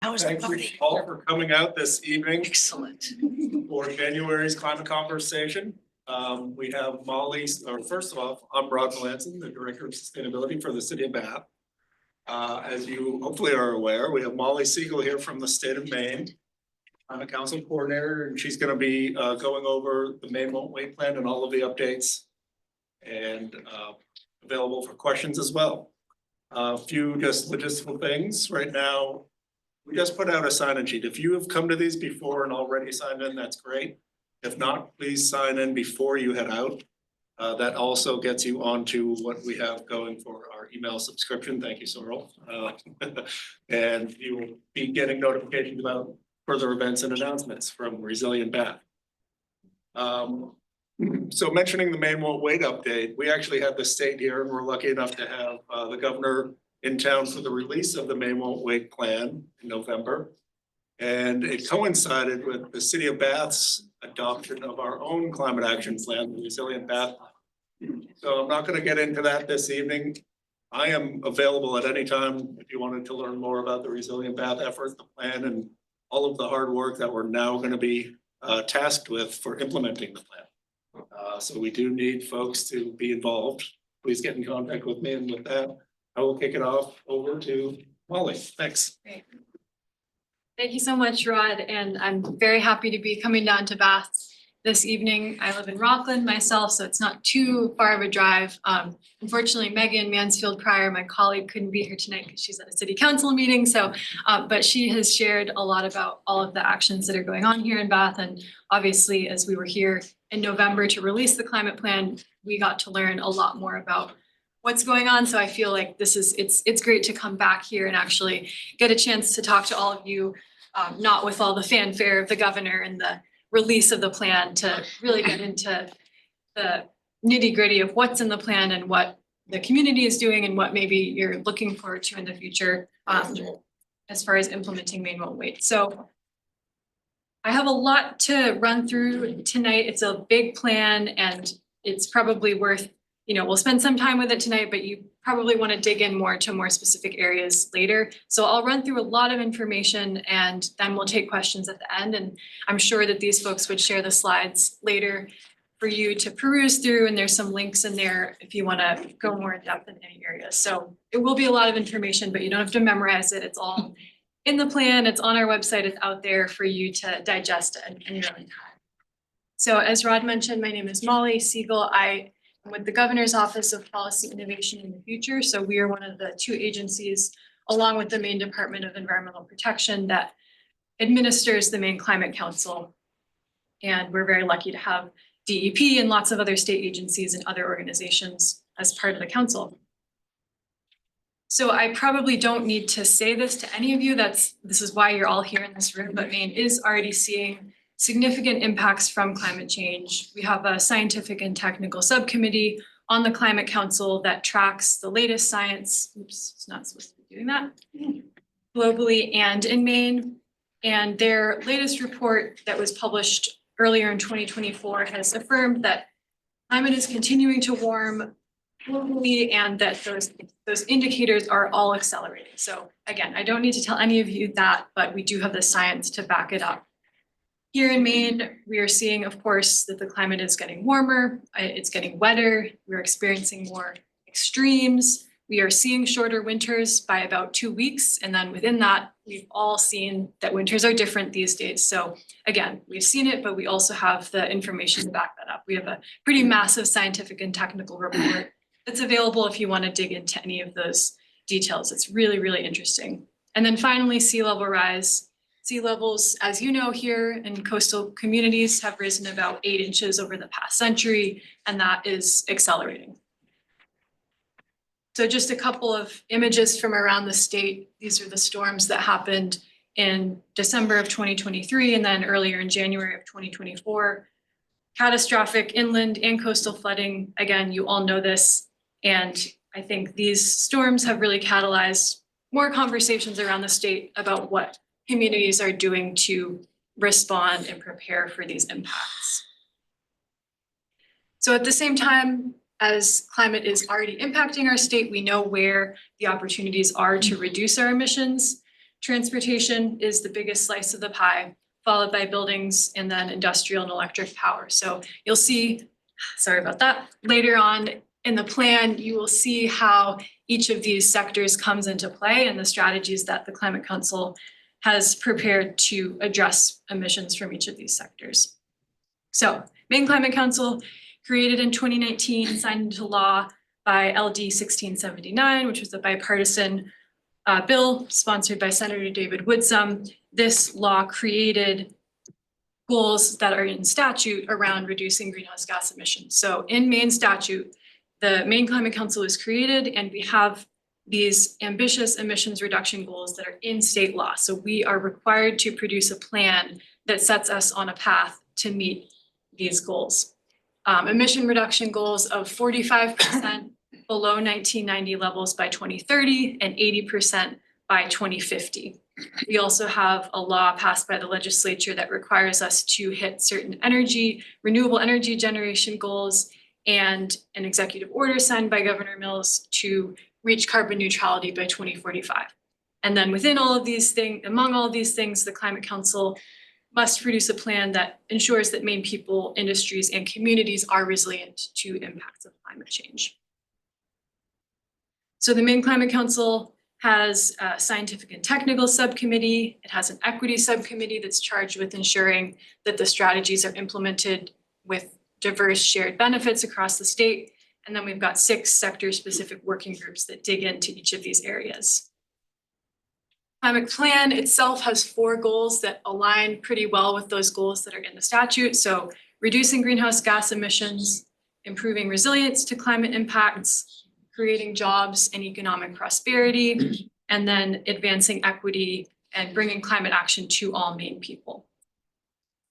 How was the Thank you party? all for coming out this evening Excellent. for January's climate conversation. We have Molly, or first of all, I'm Rod Melanson, the Director of Sustainability for the City of Bath. As you hopefully are aware, we have Molly Siegel here from the state of Maine. I'm a council coordinator, and she's gonna be going over the Maine Won't Wait plan and all of the updates, and available for questions as well. A few just logistical things right now. We just put out a sign-in sheet. If you have come to these before and already signed in, that's great. If not, please sign in before you head out. That also gets you onto what we have going for our email subscription. Thank you, Sorrel. And you will be getting notifications about further events and announcements from Resilient Bath. So mentioning the Maine Won't Wait update, we actually have the state here, and we're lucky enough to have the governor in town for the release of the Maine Won't Wait plan in November. And it coincided with the City of Bath's adoption of our own climate action plan, the Resilient Bath. So I'm not going to get into that this evening. I am available at any time if you wanted to learn more about the Resilient Bath effort, the plan, and all of the hard work that we're now going to be tasked with for implementing the plan. So we do need folks to be involved. Please get in contact with me, and with that, I will kick it off over to Molly. Thanks. Great. Thank you so much, Rod, and I'm very happy to be coming down to Bath this evening. I live in Rockland myself, so it's not too far of a drive. Unfortunately, Megan Mansfield Pryor, my colleague, couldn't be here tonight because she's at a city council meeting. So, but she has shared a lot about all of the actions that are going on here in Bath. And obviously, as we were here in November to release the climate plan, we got to learn a lot more about what's going on. So I feel like it's great to come back here and actually get a chance to talk to all of you, not with all the fanfare of the governor and the release of the plan, to really get into the nitty-gritty of what's in the plan and what the community is doing and what maybe you're looking forward to in the future as far as implementing Maine Won't Wait. So I have a lot to run through tonight. It's a big plan, and it's probably worth, we'll spend some time with it tonight, but you probably want to dig in more to more specific areas later. So I'll run through a lot of information, and then we'll take questions at the end. And I'm sure that these folks would share the slides later for you to peruse through, and there's some links in there if you want to go more in depth in any areas. So it will be a lot of information, but you don't have to memorize it. It's all in the plan. It's on our website. It's out there for you to digest in your own time. So as Rod mentioned, my name is Molly Siegel. I'm with the Governor's Office of Policy Innovation in the Future. So we are one of the two agencies, along with the Maine Department of Environmental Protection, that administers the Maine Climate Council. And we're very lucky to have DEP and lots of other state agencies and other organizations as part of the council. So I probably don't need to say this to any of you. This is why you're all here in this room, but Maine is already seeing significant impacts from climate change. We have a scientific and technical subcommittee on the Climate Council that tracks the latest science. Oops, it's not supposed to be doing that. Globally and in Maine. And their latest report that was published earlier in 2024 has affirmed that climate is continuing to warm globally, and that those indicators are all accelerating. So again, I don't need to tell any of you that, but we do have the science to back it up. Here in Maine, we are seeing, of course, that the climate is getting warmer, it's getting wetter, we're experiencing more extremes, we are seeing shorter winters by about 2 weeks, and then within that, we've all seen that winters are different these days. So again, we've seen it, but we also have the information to back that up. We have a pretty massive scientific and technical report that's available if you want to dig into any of those details. It's really, really interesting. And then finally, sea level rise. Sea levels, as you know, here in coastal communities have risen about 8 inches over the past century, and that is accelerating. So just a couple of images from around the state. These are the storms that happened in December of 2023 and then earlier in January of 2024. Catastrophic inland and coastal flooding. Again, you all know this. And I think these storms have really catalyzed more conversations around the state about what communities are doing to respond and prepare for these impacts. So at the same time, as climate is already impacting our state, we know where the opportunities are to reduce our emissions. transportation is the biggest slice of the pie, followed by buildings and then industrial and electric power. So you'll see, sorry about that, later on in the plan, you will see how each of these sectors comes into play and the strategies that the Climate Council has prepared to address emissions from each of these sectors. So Maine Climate Council, created in 2019, signed into law by LD 1679, which was a bipartisan bill sponsored by Senator David Woodsum. This law created goals that are in statute around reducing greenhouse gas emissions. So in Maine statute, the Maine Climate Council was created and we have these ambitious emissions reduction goals that are in state law. So we are required to produce a plan that sets us on a path to meet these goals. Emission reduction goals of 45% below 1990 levels by 2030 and 80% by 2050. We also have a law passed by the legislature that requires us to hit certain renewable energy generation goals, and an executive order signed by Governor Mills to reach carbon neutrality by 2045. And then within all of these things, among all of these things, the Climate Council must produce a plan that ensures that Maine people, industries, and communities are resilient to impacts of climate change. So the Maine Climate Council has a scientific and technical subcommittee. It has an equity subcommittee that's charged with ensuring that the strategies are implemented with diverse shared benefits across the state. And then we've got 6 sector-specific working groups that dig into each of these areas. Climate plan itself has 4 goals that align pretty well with those goals that are in the statute. So reducing greenhouse gas emissions, improving resilience to climate impacts, creating jobs and economic prosperity, and then advancing equity and bringing climate action to all Maine people.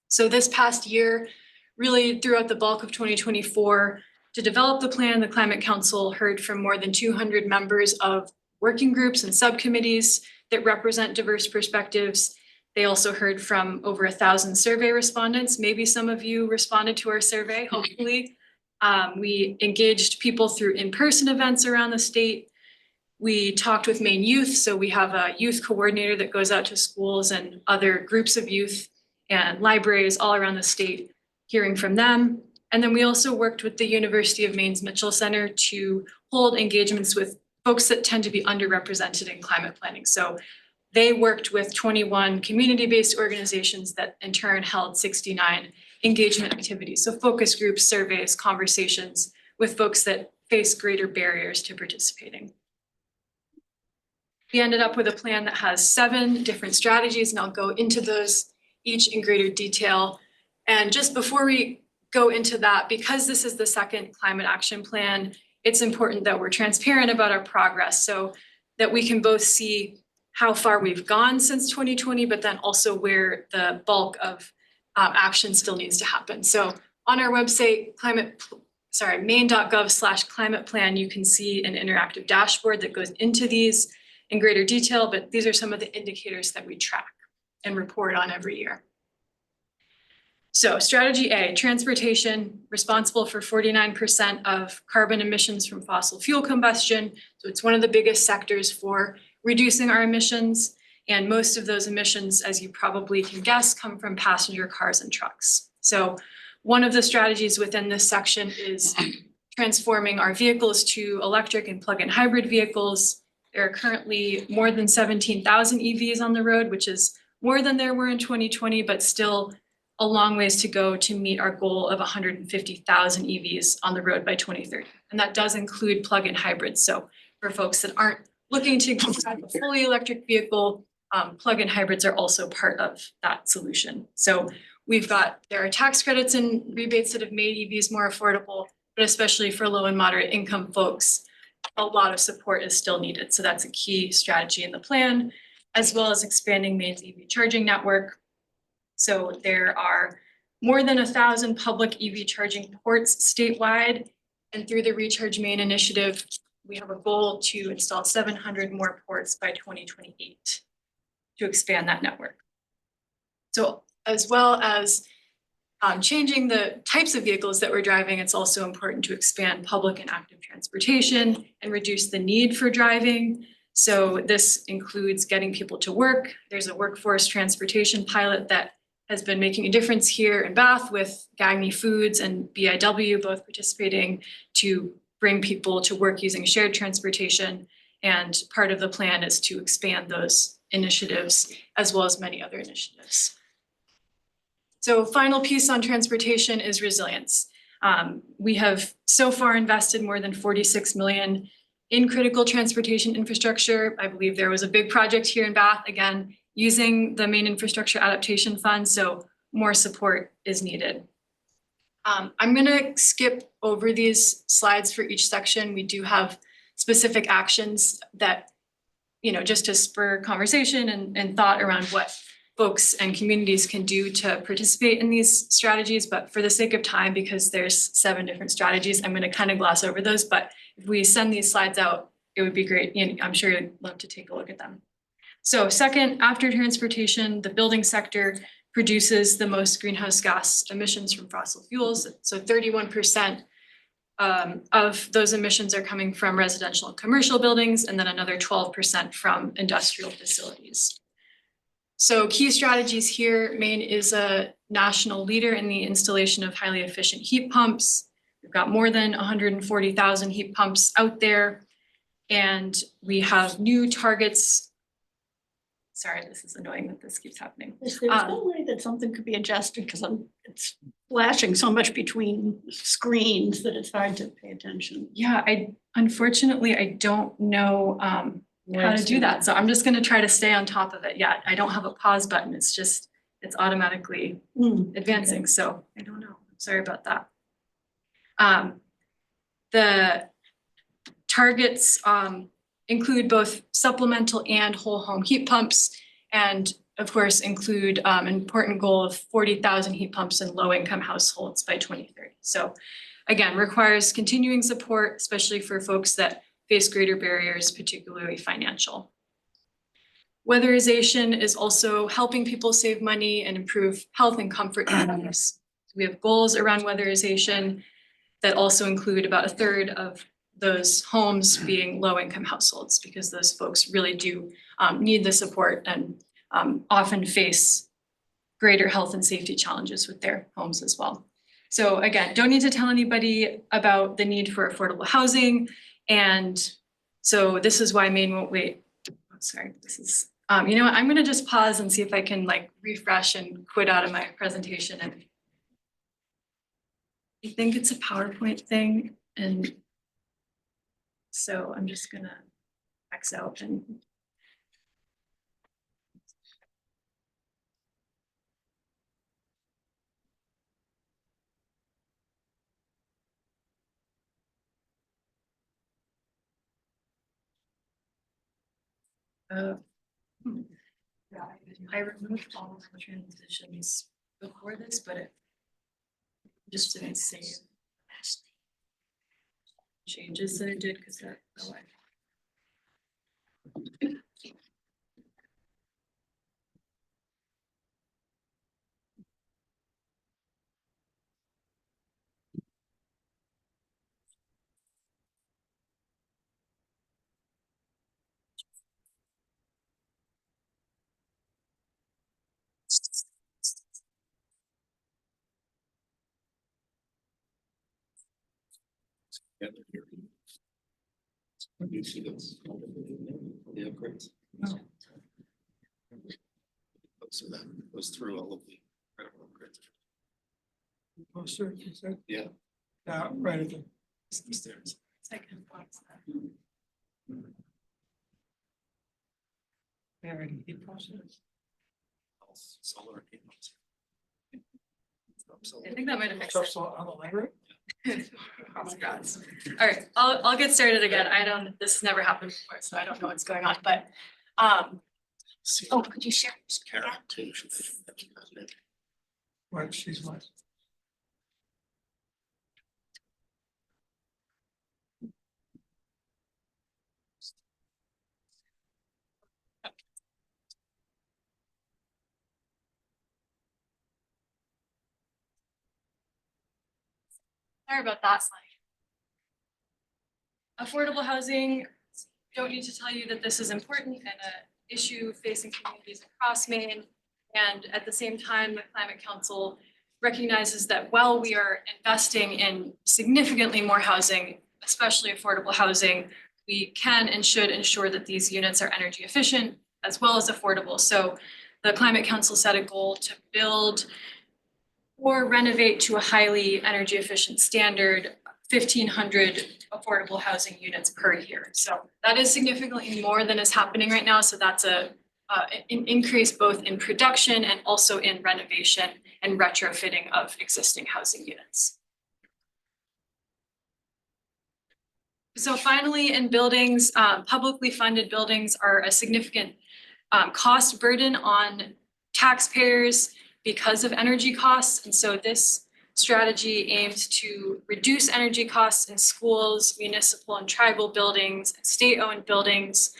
So this past year, really throughout the bulk of 2024, to develop the plan, the Climate Council heard from more than 200 members of working groups and subcommittees that represent diverse perspectives. They also heard from over 1,000 survey respondents. Maybe some of you responded to our survey, hopefully. We engaged people through in-person events around the state. We talked with Maine youth. So we have a youth coordinator that goes out to schools and other groups of youth and libraries all around the state, hearing from them. And then we also worked with the University of Maine's Mitchell Center to hold engagements with folks that tend to be underrepresented in climate planning. So they worked with 21 community-based organizations that in turn held 69 engagement activities. So focus groups, surveys, conversations with folks that face greater barriers to participating. We ended up with a plan that has 7 different strategies, and I'll go into those each in greater detail. And just before we go into that, because this is the second climate action plan, it's important that we're transparent about our progress so that we can both see how far we've gone since 2020, but then also where the bulk of action still needs to happen. So on our website, maine.gov/climate plan, you can see an interactive dashboard that goes into these in greater detail, but these are some of the indicators that we track and report on every year. So strategy A, transportation, responsible for 49% of carbon emissions from fossil fuel combustion. So it's one of the biggest sectors for reducing our emissions. And most of those emissions, as you probably can guess, come from passenger cars and trucks. So one of the strategies within this section is transforming our vehicles to electric and plug-in hybrid vehicles. There are currently more than 17,000 EVs on the road, which is more than there were in 2020, but still a long ways to go to meet our goal of 150,000 EVs on the road by 2030. And that does include plug-in hybrids. So for folks that aren't looking to have a fully electric vehicle, plug-in hybrids are also part of that solution. So there are tax credits and rebates that have made EVs more affordable, but especially for low and moderate income folks, a lot of support is still needed. So that's a key strategy in the plan, as well as expanding Maine's EV charging network. So there are more than 1,000 public EV charging ports statewide. And through the Recharge Maine initiative, we have a goal to install 700 more ports by 2028 to expand that network. So as well as changing the types of vehicles that we're driving, it's also important to expand public and active transportation and reduce the need for driving. So this includes getting people to work. There's a workforce transportation pilot that has been making a difference here in Bath with Gagny Foods and BIW both participating to bring people to work using shared transportation. And part of the plan is to expand those initiatives as well as many other initiatives. So final piece on transportation is resilience. We have so far invested more than 46 million in critical transportation infrastructure. I believe there was a big project here in Bath, again, using the Maine Infrastructure Adaptation Fund, so more support is needed. I'm gonna skip over these slides for each section. We do have specific actions that, just to spur conversation and thought around what folks and communities can do to participate in these strategies. But for the sake of time, because there's 7 different strategies, I'm gonna kind of gloss over those. But if we send these slides out, it would be great. I'm sure you'd love to take a look at them. So second, after transportation, the building sector produces the most greenhouse gas emissions from fossil fuels. So 31% of those emissions are coming from residential and commercial buildings, and then another 12% from industrial facilities. So key strategies here, Maine is a national leader in the installation of highly efficient heat pumps. We've got more than 140,000 heat pumps out there, and we have new targets. Sorry, this is annoying that this keeps happening. There's no way that something could be adjusted because it's flashing so much between screens that it's hard to pay attention. Yeah, unfortunately, I don't know how to do that. So I'm just gonna try to stay on top of it. Yeah, I don't have a pause button. It's automatically advancing. Okay. So I don't know. Sorry about that. The targets include both supplemental and whole home heat pumps, and of course include an important goal of 40,000 heat pumps in low income households by 2030. So again, requires continuing support, especially for folks that face greater barriers, particularly financial. Weatherization is also helping people save money and improve health and comfort in homes. We have goals around weatherization that also include about 1/3 of those homes being low-income households, because those folks really do need the support and often face greater health and safety challenges with their homes as well. So again, don't need to tell anybody about the need for affordable housing. And so this is why Maine won't wait. Oh, sorry, this is, you know what, I'm gonna just pause and see if I can refresh and quit out of my presentation. And I think it's a PowerPoint thing. And so I'm just gonna X out and. I removed all of the transitions before this, but it just didn't save changes that it did because that fell away. When you see those, the upgrades. Oh. So that goes through all of the critical upgrades. Poster, you said? Yeah. Right at the. Stairs. Second box. They have any heat posters? Solar heat pumps. I think that might have fixed Stuff it. so on the library? All right, I'll get started again. This has never happened before, so I don't know what's going on, but oh, could you share? Karen, too. What, she's what? Sorry about that slide. Affordable housing, don't need to tell you that this is important and an issue facing communities across Maine. And at the same time, the Climate Council recognizes that while we are investing in significantly more housing, especially affordable housing, we can and should ensure that these units are energy efficient as well as affordable. So the Climate Council set a goal to build or renovate to a highly energy efficient standard 1,500 affordable housing units per year. So that is significantly more than is happening right now. So that's an increase both in production and also in renovation and retrofitting of existing housing units. So finally, in buildings, publicly funded buildings are a significant cost burden on taxpayers because of energy costs. And so this strategy aims to reduce energy costs in schools, municipal and tribal buildings, and state-owned buildings,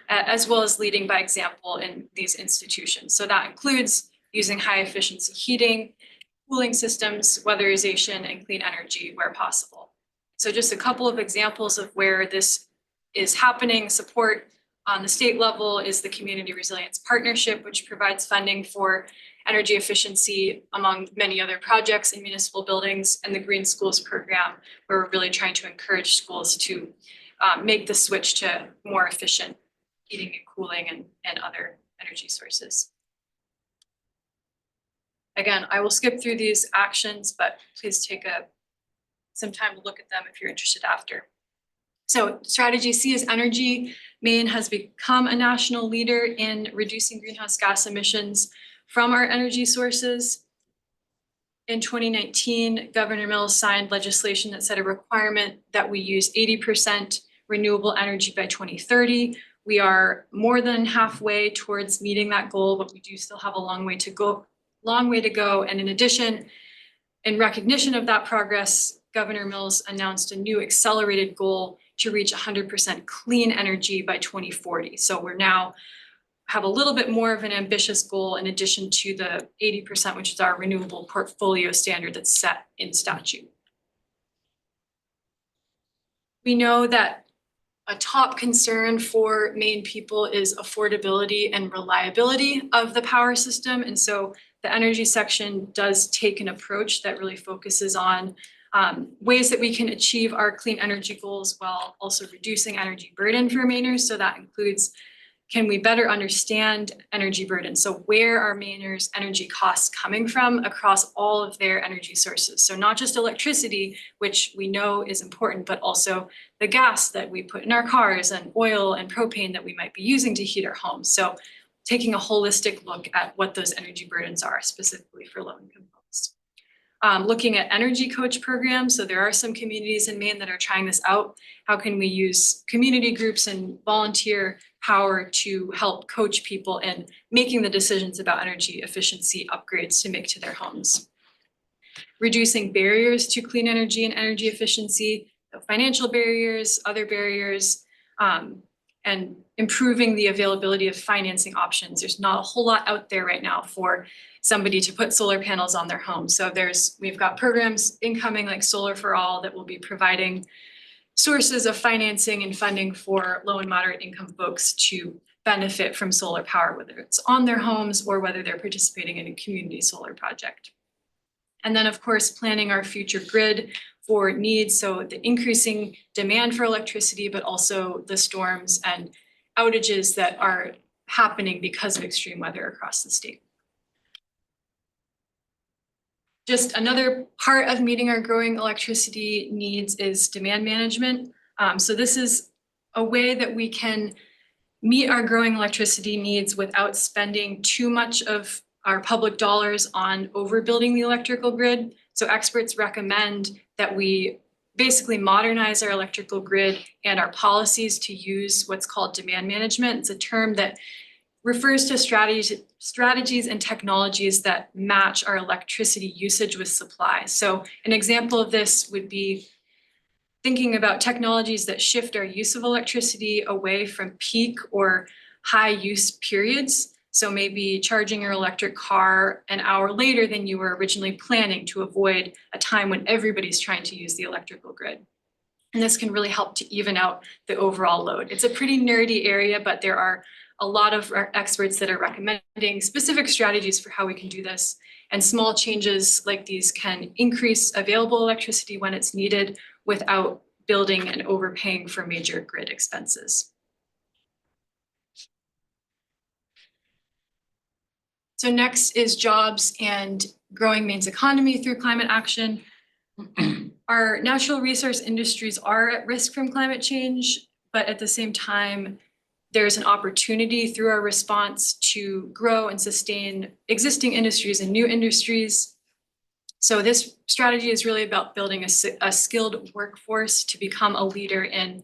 as well as leading by example in these institutions. So that includes using high efficiency heating, cooling systems, weatherization, and clean energy where possible. So just a couple of examples of where this is happening. Support on the state level is the Community Resilience Partnership, which provides funding for energy efficiency among many other projects in municipal buildings, and the Green Schools program, where we're really trying to encourage schools to make the switch to more efficient heating and cooling and other energy sources. Again, I will skip through these actions, but please take some time to look at them if you're interested after. So strategy C is energy. Maine has become a national leader in reducing greenhouse gas emissions from our energy sources. In 2019, Governor Mills signed legislation that set a requirement that we use 80% renewable energy by 2030. We are more than halfway towards meeting that goal, but we do still have a long way to go. And in addition, in recognition of that progress, Governor Mills announced a new accelerated goal to reach 100% clean energy by 2040. So we're now have a little bit more of an ambitious goal in addition to the 80%, which is our renewable portfolio standard that's set in statute. We know that a top concern for Maine people is affordability and reliability of the power system. And so the energy section does take an approach that really focuses on ways that we can achieve our clean energy goals while also reducing energy burden for Mainers. So that includes, can we better understand energy burden? So where are Mainers' energy costs coming from across all of their energy sources? So not just electricity, which we know is important, but also the gas that we put in our cars and oil and propane that we might be using to heat our homes. So taking a holistic look at what those energy burdens are specifically for low-income folks. Looking at energy coach programs. So there are some communities in Maine that are trying this out. How can we use community groups and volunteer power to help coach people in making the decisions about energy efficiency upgrades to make to their homes? Reducing barriers to clean energy and energy efficiency, financial barriers, other barriers, and improving the availability of financing options. There's not a whole lot out there right now for somebody to put solar panels on their home. So we've got programs incoming like Solar for All that will be providing sources of financing and funding for low and moderate income folks to benefit from solar power, whether it's on their homes or whether they're participating in a community solar project. And then of course, planning our future grid for needs. So the increasing demand for electricity, but also the storms and outages that are happening because of extreme weather across the state. Just another part of meeting our growing electricity needs is demand management. So this is a way that we can meet our growing electricity needs without spending too much of our public dollars on overbuilding the electrical grid. So experts recommend that we basically modernize our electrical grid and our policies to use what's called demand management. It's a term that refers to strategies and technologies that match our electricity usage with supply. So an example of this would be thinking about technologies that shift our use of electricity away from peak or high use periods. So maybe charging your electric car an hour later than you were originally planning to avoid a time when everybody's trying to use the electrical grid. And this can really help to even out the overall load. It's a pretty nerdy area, but there are a lot of experts that are recommending specific strategies for how we can do this. And small changes like these can increase available electricity when it's needed without building and overpaying for major grid expenses. So next is jobs and growing Maine's economy through climate action. Our natural resource industries are at risk from climate change, but at the same time, there's an opportunity through our response to grow and sustain existing industries and new industries. So this strategy is really about building a skilled workforce to become a leader in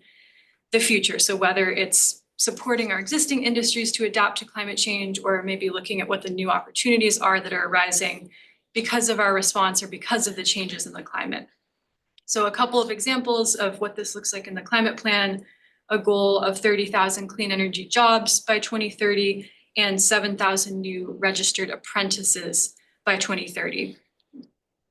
the future. So whether it's supporting our existing industries to adapt to climate change, or maybe looking at what the new opportunities are that are arising because of our response or because of the changes in the climate. So a couple of examples of what this looks like in the climate plan: a goal of 30,000 clean energy jobs by 2030 and 7,000 new registered apprentices by 2030.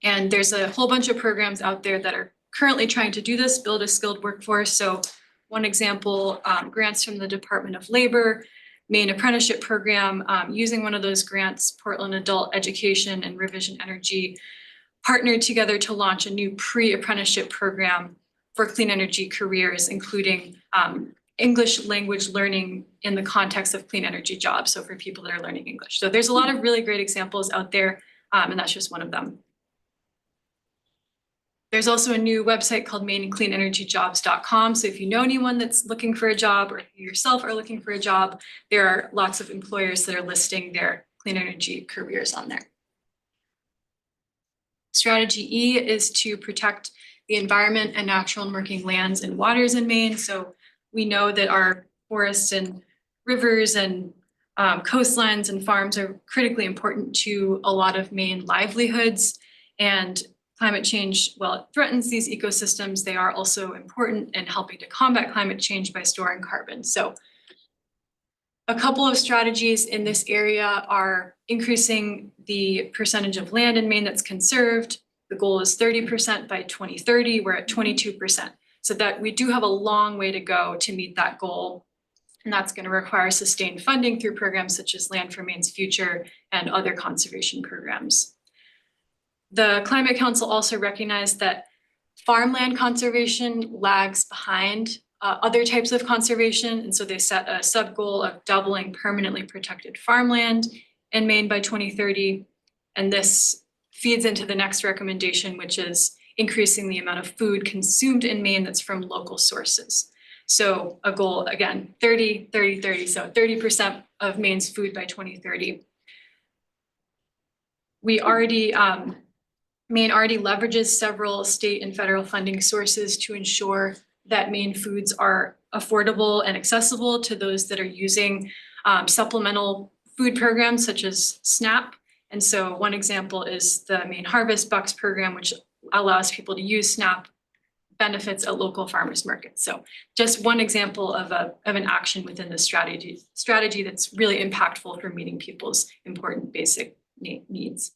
And there's a whole bunch of programs out there that are currently trying to do this, build a skilled workforce. So one example, grants from the Department of Labor, Maine Apprenticeship Program. Using one of those grants, Portland Adult Education and Revision Energy partnered together to launch a new pre-apprenticeship program for clean energy careers, including English language learning in the context of clean energy jobs, so for people that are learning English. So there's a lot of really great examples out there, and that's just one of them. There's also a new website called mainecleanenergyjobs.com. So if you know anyone that's looking for a job, or you yourself are looking for a job, there are lots of employers that are listing their clean energy careers on there. Strategy E is to protect the environment and natural and working lands and waters in Maine. So we know that our forests and rivers and coastlines and farms are critically important to a lot of Maine livelihoods, and climate change, while it threatens these ecosystems, they are also important in helping to combat climate change by storing carbon. So a couple of strategies in this area are increasing the percentage of land in Maine that's conserved. The goal is 30% by 2030. We're at 22%. So that we do have a long way to go to meet that goal. And that's going to require sustained funding through programs such as Land for Maine's Future and other conservation programs. The Climate Council also recognized that farmland conservation lags behind other types of conservation. And so they set a sub goal of doubling permanently protected farmland in Maine by 2030. And this feeds into the next recommendation, which is increasing the amount of food consumed in Maine that's from local sources. So a goal, again, 30, 30, 30. So 30% of Maine's food by 2030. Maine already leverages several state and federal funding sources to ensure that Maine foods are affordable and accessible to those that are using supplemental food programs such as SNAP. And so one example is the Maine Harvest Bucks program, which allows people to use SNAP benefits at local farmers markets. So just one example of an action within the strategy that's really impactful for meeting people's important basic needs.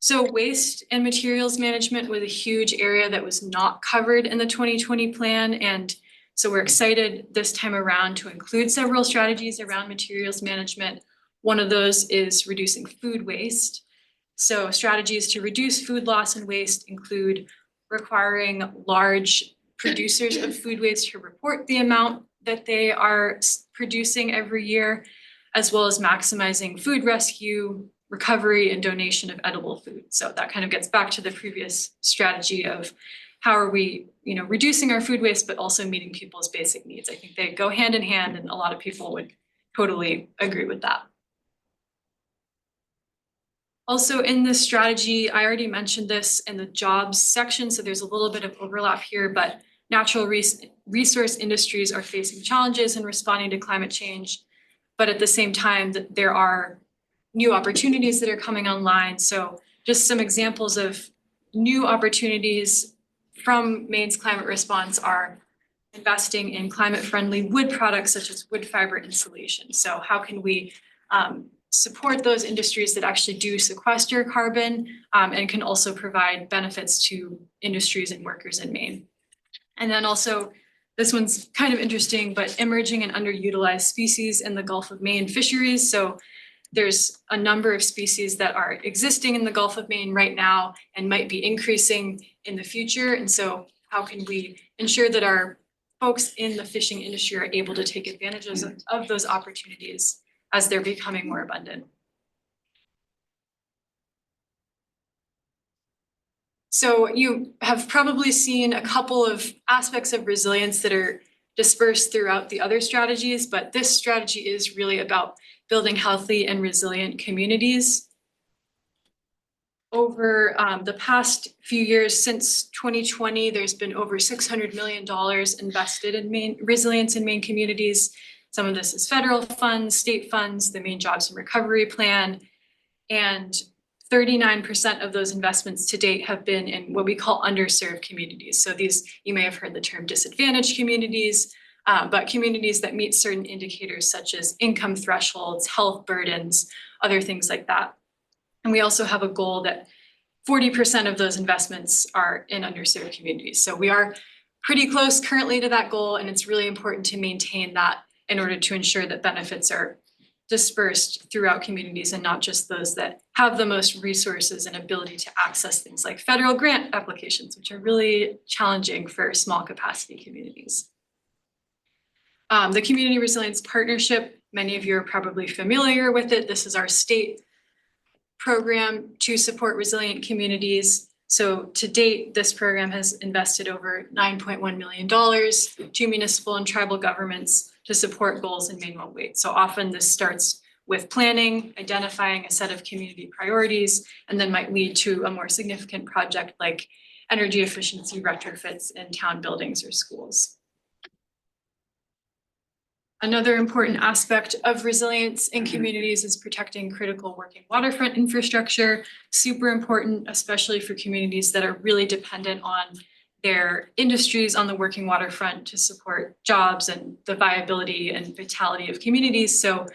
So waste and materials management was a huge area that was not covered in the 2020 plan. And so we're excited this time around to include several strategies around materials management. One of those is reducing food waste. So strategies to reduce food loss and waste include requiring large producers of food waste to report the amount that they are producing every year, as well as maximizing food rescue, recovery, and donation of edible food. So that kind of gets back to the previous strategy of how are we, reducing our food waste, but also meeting people's basic needs. I think they go hand in hand, and a lot of people would totally agree with that. Also in this strategy, I already mentioned this in the jobs section, so there's a little bit of overlap here, but natural resource industries are facing challenges in responding to climate change, but at the same time that there are new opportunities that are coming online. So just some examples of new opportunities from Maine's climate response are investing in climate-friendly wood products such as wood fiber insulation. So how can we support those industries that actually do sequester carbon and can also provide benefits to industries and workers in Maine? And then also, this one's kind of interesting, but emerging and underutilized species in the Gulf of Maine fisheries. So there's a number of species that are existing in the Gulf of Maine right now and might be increasing in the future. And so how can we ensure that our folks in the fishing industry are able to take advantages of those opportunities as they're becoming more abundant? So you have probably seen a couple of aspects of resilience that are dispersed throughout the other strategies, but this strategy is really about building healthy and resilient communities. Over the past few years, since 2020, there's been over $600 million invested in Maine resilience in Maine communities. Some of this is federal funds, state funds, the Maine Jobs and Recovery Plan, and 39% of those investments to date have been in what we call underserved communities. So these, you may have heard the term disadvantaged communities, but communities that meet certain indicators such as income thresholds, health burdens, other things like that. And we also have a goal that 40% of those investments are in underserved communities. So we are pretty close currently to that goal, and it's really important to maintain that in order to ensure that benefits are dispersed throughout communities and not just those that have the most resources and ability to access things like federal grant applications, which are really challenging for small capacity communities. The Community Resilience Partnership, many of you are probably familiar with it. This is our state program to support resilient communities. So to date, this program has invested over $9.1 million to municipal and tribal governments to support goals in Maine Won't Wait. So often this starts with planning, identifying a set of community priorities, and then might lead to a more significant project like energy efficiency retrofits in town buildings or schools. Another important aspect of resilience in communities is protecting critical working waterfront infrastructure. Super important, especially for communities that are really dependent on their industries on the working waterfront to support jobs and the viability and vitality of communities. So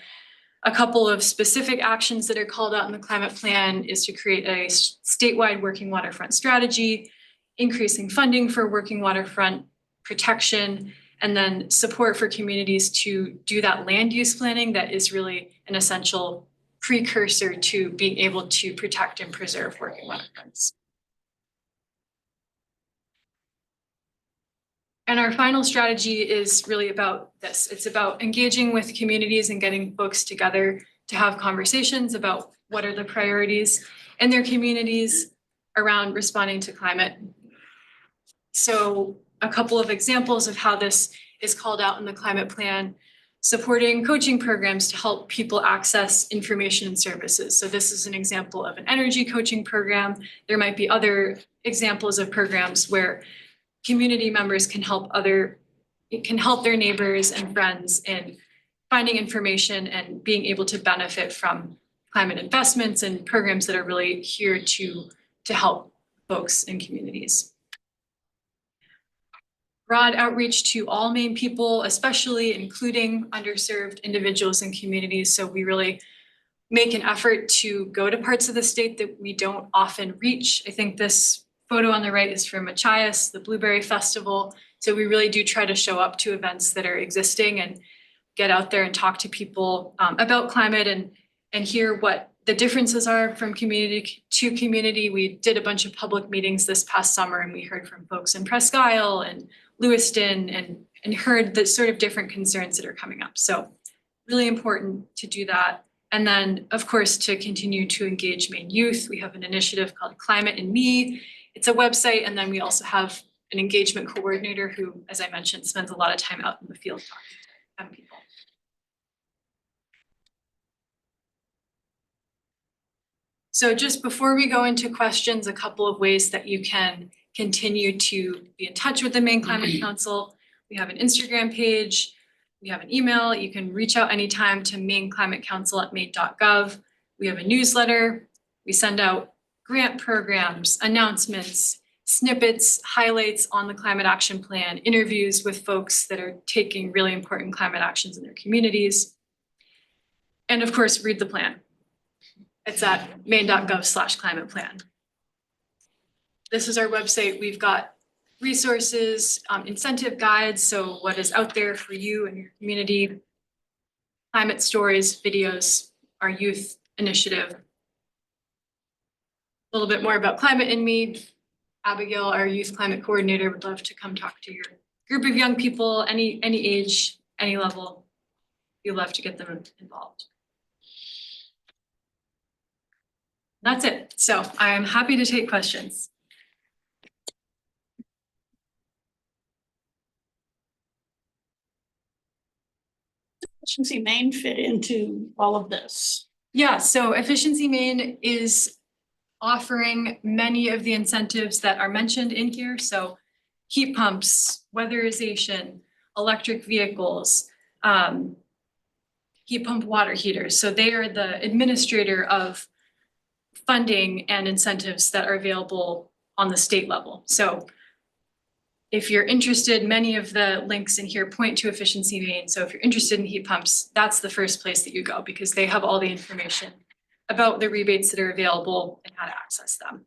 a couple of specific actions that are called out in the climate plan is to create a statewide working waterfront strategy, increasing funding for working waterfront protection, and then support for communities to do that land use planning that is really an essential precursor to being able to protect and preserve working waterfronts. And our final strategy is really about this. It's about engaging with communities and getting folks together to have conversations about what are the priorities in their communities around responding to climate. So a couple of examples of how this is called out in the climate plan: supporting coaching programs to help people access information and services. So this is an example of an energy coaching program. There might be other examples of programs where community members can help their neighbors and friends in finding information and being able to benefit from climate investments and programs that are really here to help folks in communities. Broad outreach to all Maine people, especially including underserved individuals and communities. So we really make an effort to go to parts of the state that we don't often reach. I think this photo on the right is from Machias, the Blueberry Festival. So we really do try to show up to events that are existing and get out there and talk to people about climate and hear what the differences are from community to community. We did a bunch of public meetings this past summer, and we heard from folks in Presque Isle and Lewiston and heard the sort of different concerns that are coming up. So really important to do that. And then, of course, to continue to engage Maine youth. We have an initiative called Climate and Me. It's a website, and then we also have an engagement coordinator who, as I mentioned, spends a lot of time out in the field talking to young people. So just before we go into questions, a couple of ways that you can continue to be in touch with the Maine Climate Council. We have an Instagram page. We have an email. You can reach out anytime to maineclimatecouncil@maine.gov. We have a newsletter. We send out grant programs, announcements, snippets, highlights on the climate action plan, interviews with folks that are taking really important climate actions in their communities. And of course, read the plan. It's at maine.gov/climate plan. This is our website. We've got resources, incentive guides, so what is out there for you and your community, climate stories, videos, our youth initiative. A little bit more about Climate in Me. Abigail, our youth climate coordinator, would love to come talk to your group of young people, any age, any level. You'd love to get them involved. That's it. So I'm happy to take questions. Efficiency Maine fit into all of this? Yeah, so Efficiency Maine is offering many of the incentives that are mentioned in here. So heat pumps, weatherization, electric vehicles, heat pump water heaters. So they are the administrator of funding and incentives that are available on the state level. So if you're interested, many of the links in here point to Efficiency Maine. So if you're interested in heat pumps, that's the first place that you go because they have all the information about the rebates that are available and how to access them.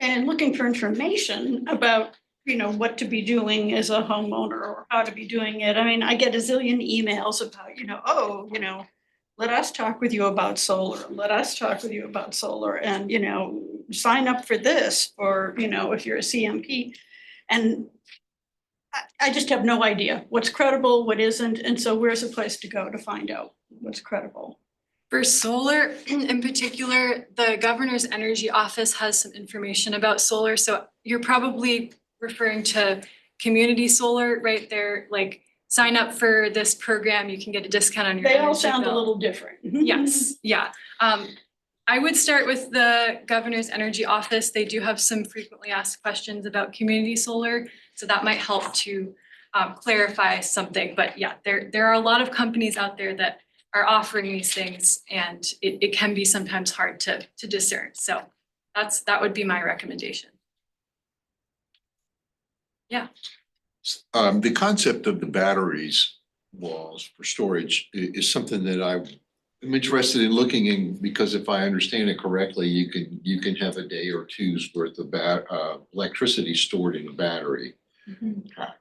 And looking for information about, you know, what to be doing as a homeowner or how to be doing it. I mean, I get a zillion emails about, you know, oh, you know, let us talk with you about solar, let us talk with you about solar and, you know, sign up for this or, you know, if you're a CMP. And I just have no idea what's credible, what isn't. And so where's the place to go to find out what's credible? For solar in particular, the governor's energy office has some information about solar. So you're probably referring to community solar right there, like sign up for this program, you can get a discount on your They all energy sound a bill. little different. Yes, yeah. I would start with the governor's energy office. They do have some frequently asked questions about community solar. So that might help to clarify something. But yeah, there are a lot of companies out there that are offering these things and it can be sometimes hard to discern. So that would be my recommendation. Yeah. The concept of the batteries walls for storage is something that I'm interested in looking in because if I understand it correctly, you can have a day or two's worth of electricity stored in a battery. pack.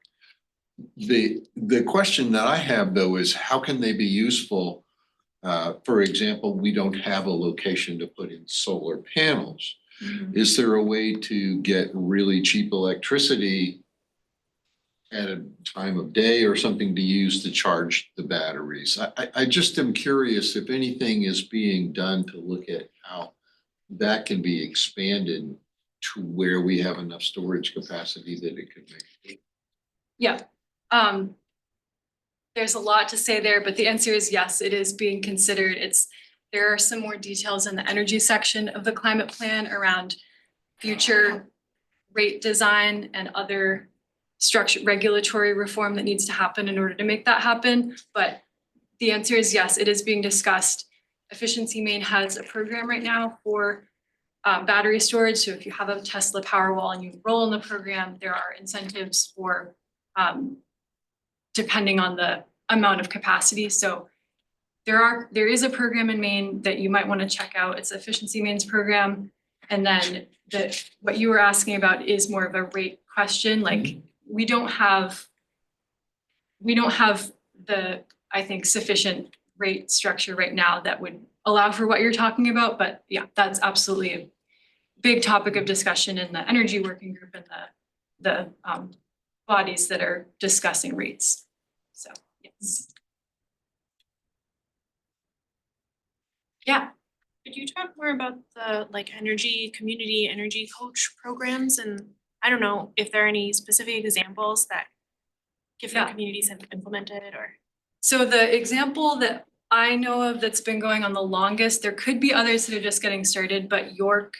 The question that I have though is how can they be useful? For example, we don't have a location to put in solar panels. Is there a way to get really cheap electricity at a time of day or something to use to charge the batteries? I just am curious if anything is being done to look at how that can be expanded to where we have enough storage capacity that it could make. Yeah. There's a lot to say there, but the answer is yes, it is being considered. There are some more details in the energy section of the climate plan around future rate design and other regulatory reform that needs to happen in order to make that happen. But the answer is yes, it is being discussed. Efficiency Maine has a program right now for battery storage. So if you have a Tesla Powerwall and you enroll in the program, there are incentives for depending on the amount of capacity. So there is a program in Maine that you might want to check out. It's Efficiency Maine's program. And then what you were asking about is more of a rate question. Like we don't have the, I think, sufficient rate structure right now that would allow for what you're talking about. But yeah, that's absolutely a big topic of discussion in the energy working group and the bodies that are discussing rates. So yes. Yeah. Could you talk more about the community energy coach programs? And I don't know if there are any specific examples that different communities have implemented or. So the example that I know of that's been going on the longest, there could be others that are just getting started, but York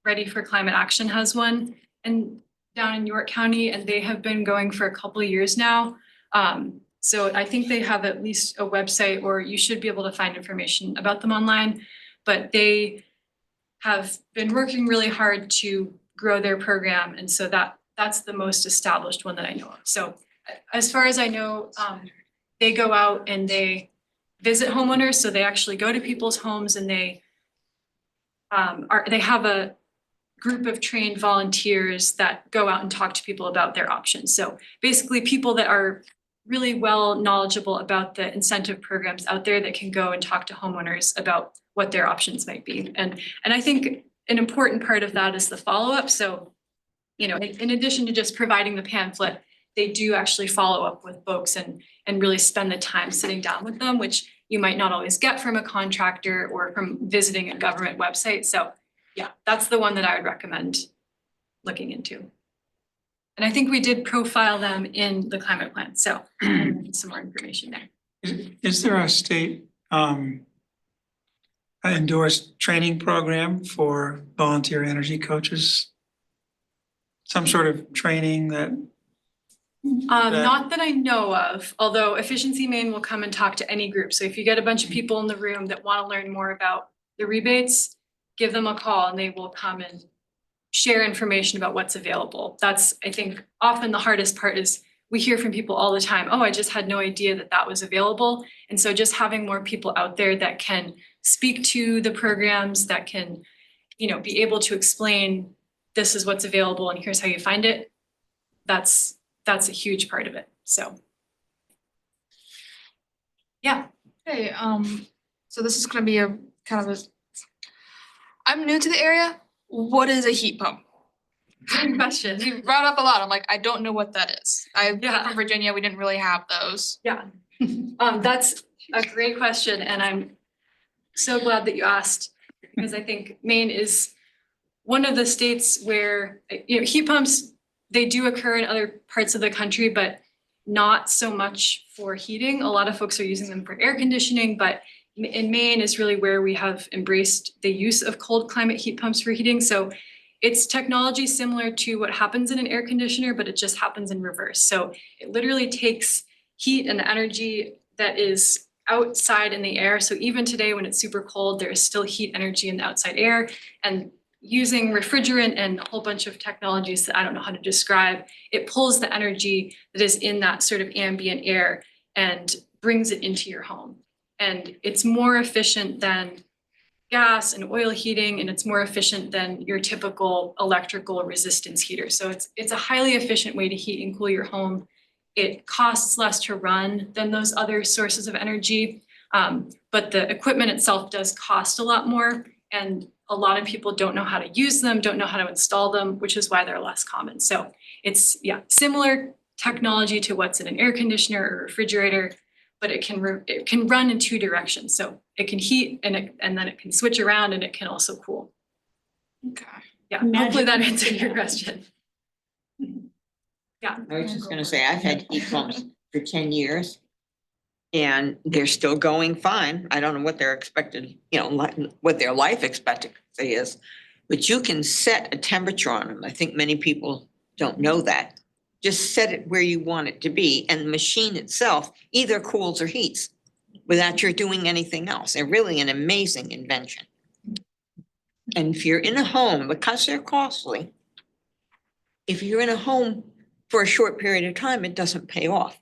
Ready for Climate Action has one and down in York County, and they have been going for a couple of years now. So I think they have at least a website, or you should be able to find information about them online, but they have been working really hard to grow their program. And so that's the most established one that I know of. So as far as I know, they go out and they visit homeowners. So they actually go to people's homes and they have a group of trained volunteers that go out and talk to people about their options. So basically people that are really well knowledgeable about the incentive programs out there that can go and talk to homeowners about what their options might be. And I think an important part of that is the follow-up. So, you know, in addition to just providing the pamphlet, they do actually follow up with folks and really spend the time sitting down with them, which you might not always get from a contractor or from visiting a government website. So yeah, that's the one that I would recommend looking into. And I think we did profile them in the climate plan, so some more information there. Is there a state endorsed training program for volunteer energy coaches? Some sort of training that, Not that I know of, although Efficiency Maine will come and talk to any group. So if you get a bunch of people in the room that want to learn more about the rebates, give them a call and they will come and share information about what's available. That's, I think, often the hardest part is we hear from people all the time, oh, I just had no idea that that was available. And so just having more people out there that can speak to the programs, that can, you know, be able to explain this is what's available and here's how you find it. That's a huge part of it. So. Yeah. Hey, so this is gonna be a kind of a, I'm new to the area. What is a heat pump? Good question. You brought up a lot. I'm like, I don't know what that is. I'm Yeah. from Virginia. We didn't really have those. Yeah, that's a great question, and I'm so glad that you asked, because I think Maine is one of the states where, you know, heat pumps, they do occur in other parts of the country, but not so much for heating. A lot of folks are using them for air conditioning, but in Maine is really where we have embraced the use of cold climate heat pumps for heating. So it's technology similar to what happens in an air conditioner, but it just happens in reverse. So it literally takes heat and energy that is outside in the air. So even today when it's super cold, there is still heat energy in the outside air, and using refrigerant and a whole bunch of technologies that I don't know how to describe, it pulls the energy that is in that sort of ambient air and brings it into your home. And it's more efficient than gas and oil heating, and it's more efficient than your typical electrical resistance heater. So it's a highly efficient way to heat and cool your home. It costs less to run than those other sources of energy, but the equipment itself does cost a lot more, and a lot of people don't know how to use them, don't know how to install them, which is why they're less common. So it's, yeah, similar technology to what's in an air conditioner or refrigerator, but it can run in two directions. So it can heat and then it can switch around, and it can also cool. Okay. Yeah, hopefully that Magic. answered your question. Yeah. I was just gonna say, I've had heat pumps for 10 years. And they're still going fine. I don't know what their expected, you know, what their life expectancy is. But you can set a temperature on them. I think many people don't know that. Just set it where you want it to be, and the machine itself either cools or heats without your doing anything else. They're really an amazing invention. And if you're in a home, because they're costly, if you're in a home for a short period of time, it doesn't pay off.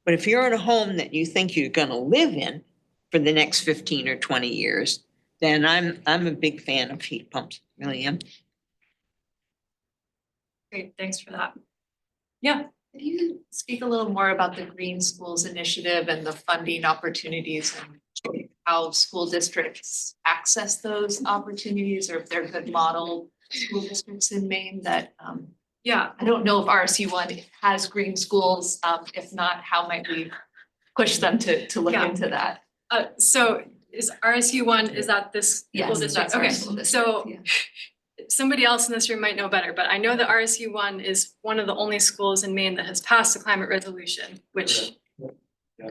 But if you're in a home that you think you're gonna live in for the next 15 or 20 years, then I'm a big fan of heat pumps, really am. Great, thanks for that. Yeah. Could you speak a little more about the Green Schools Initiative and the funding opportunities and how school districts access those opportunities, or if they're good model school districts in Maine that, Yeah, I don't know if RSU one has green schools. If not, how might we push them to look Yeah. into that? So is RSU one, is that this school Yes, district? that's our Okay, school district, so yeah. somebody else in this room might know better, but I know that RSU one is one of the only schools in Maine that has passed a climate resolution, which,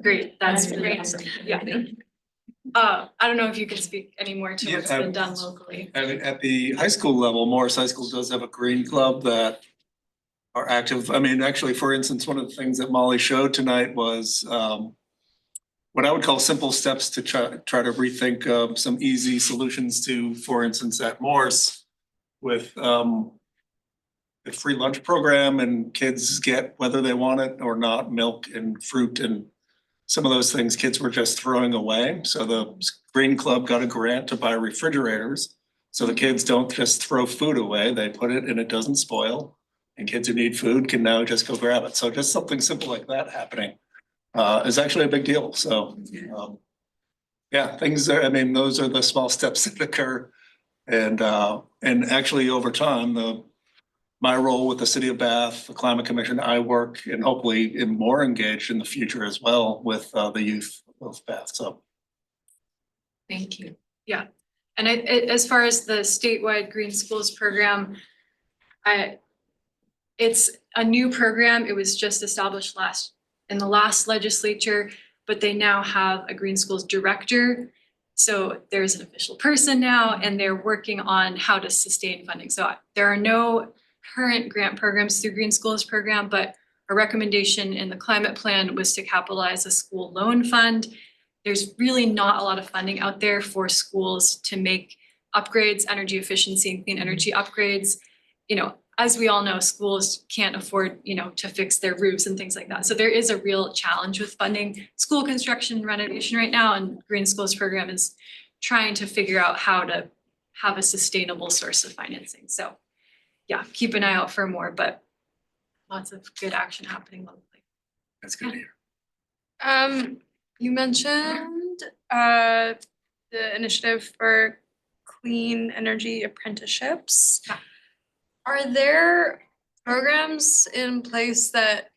great, that's really awesome, yeah. I don't know if you can speak any more to what's been done locally. And at the high school level, Morris High School does have a green club that are active. I mean, actually, for instance, one of the things that Molly showed tonight was what I would call simple steps to try to rethink some easy solutions to, for instance, at Morse with the free lunch program, and kids get, whether they want it or not, milk and fruit and some of those things kids were just throwing away. So the Green Club got a grant to buy refrigerators So the kids don't just throw food away, they put it and it doesn't spoil. And kids who need food can now just go grab it. So just something simple like that happening is actually a big deal. So yeah, things are, I mean, those are the small steps that occur. And actually over time, my role with the City of Bath, the Climate Commission, I work and hopefully am more engaged in the future as well with the youth of Bath. So Thank you. Yeah, and as far as the statewide Green Schools program, it's a new program. It was just established in the last legislature, but they now have a Green Schools director. So there's an official person now, and they're working on how to sustain funding. So there are no current grant programs through Green Schools program, but a recommendation in the climate plan was to capitalize a school loan fund. There's really not a lot of funding out there for schools to make upgrades, energy efficiency and clean energy upgrades. You know, as we all know, schools can't afford, you know, to fix their roofs and things like that. So there is a real challenge with funding school construction and renovation right now, and Green Schools program is trying to figure out how to have a sustainable source of financing. So yeah, keep an eye out for more, but lots of good action happening locally. that's good to hear. You mentioned the initiative for clean energy apprenticeships. Yeah. Are there programs in place that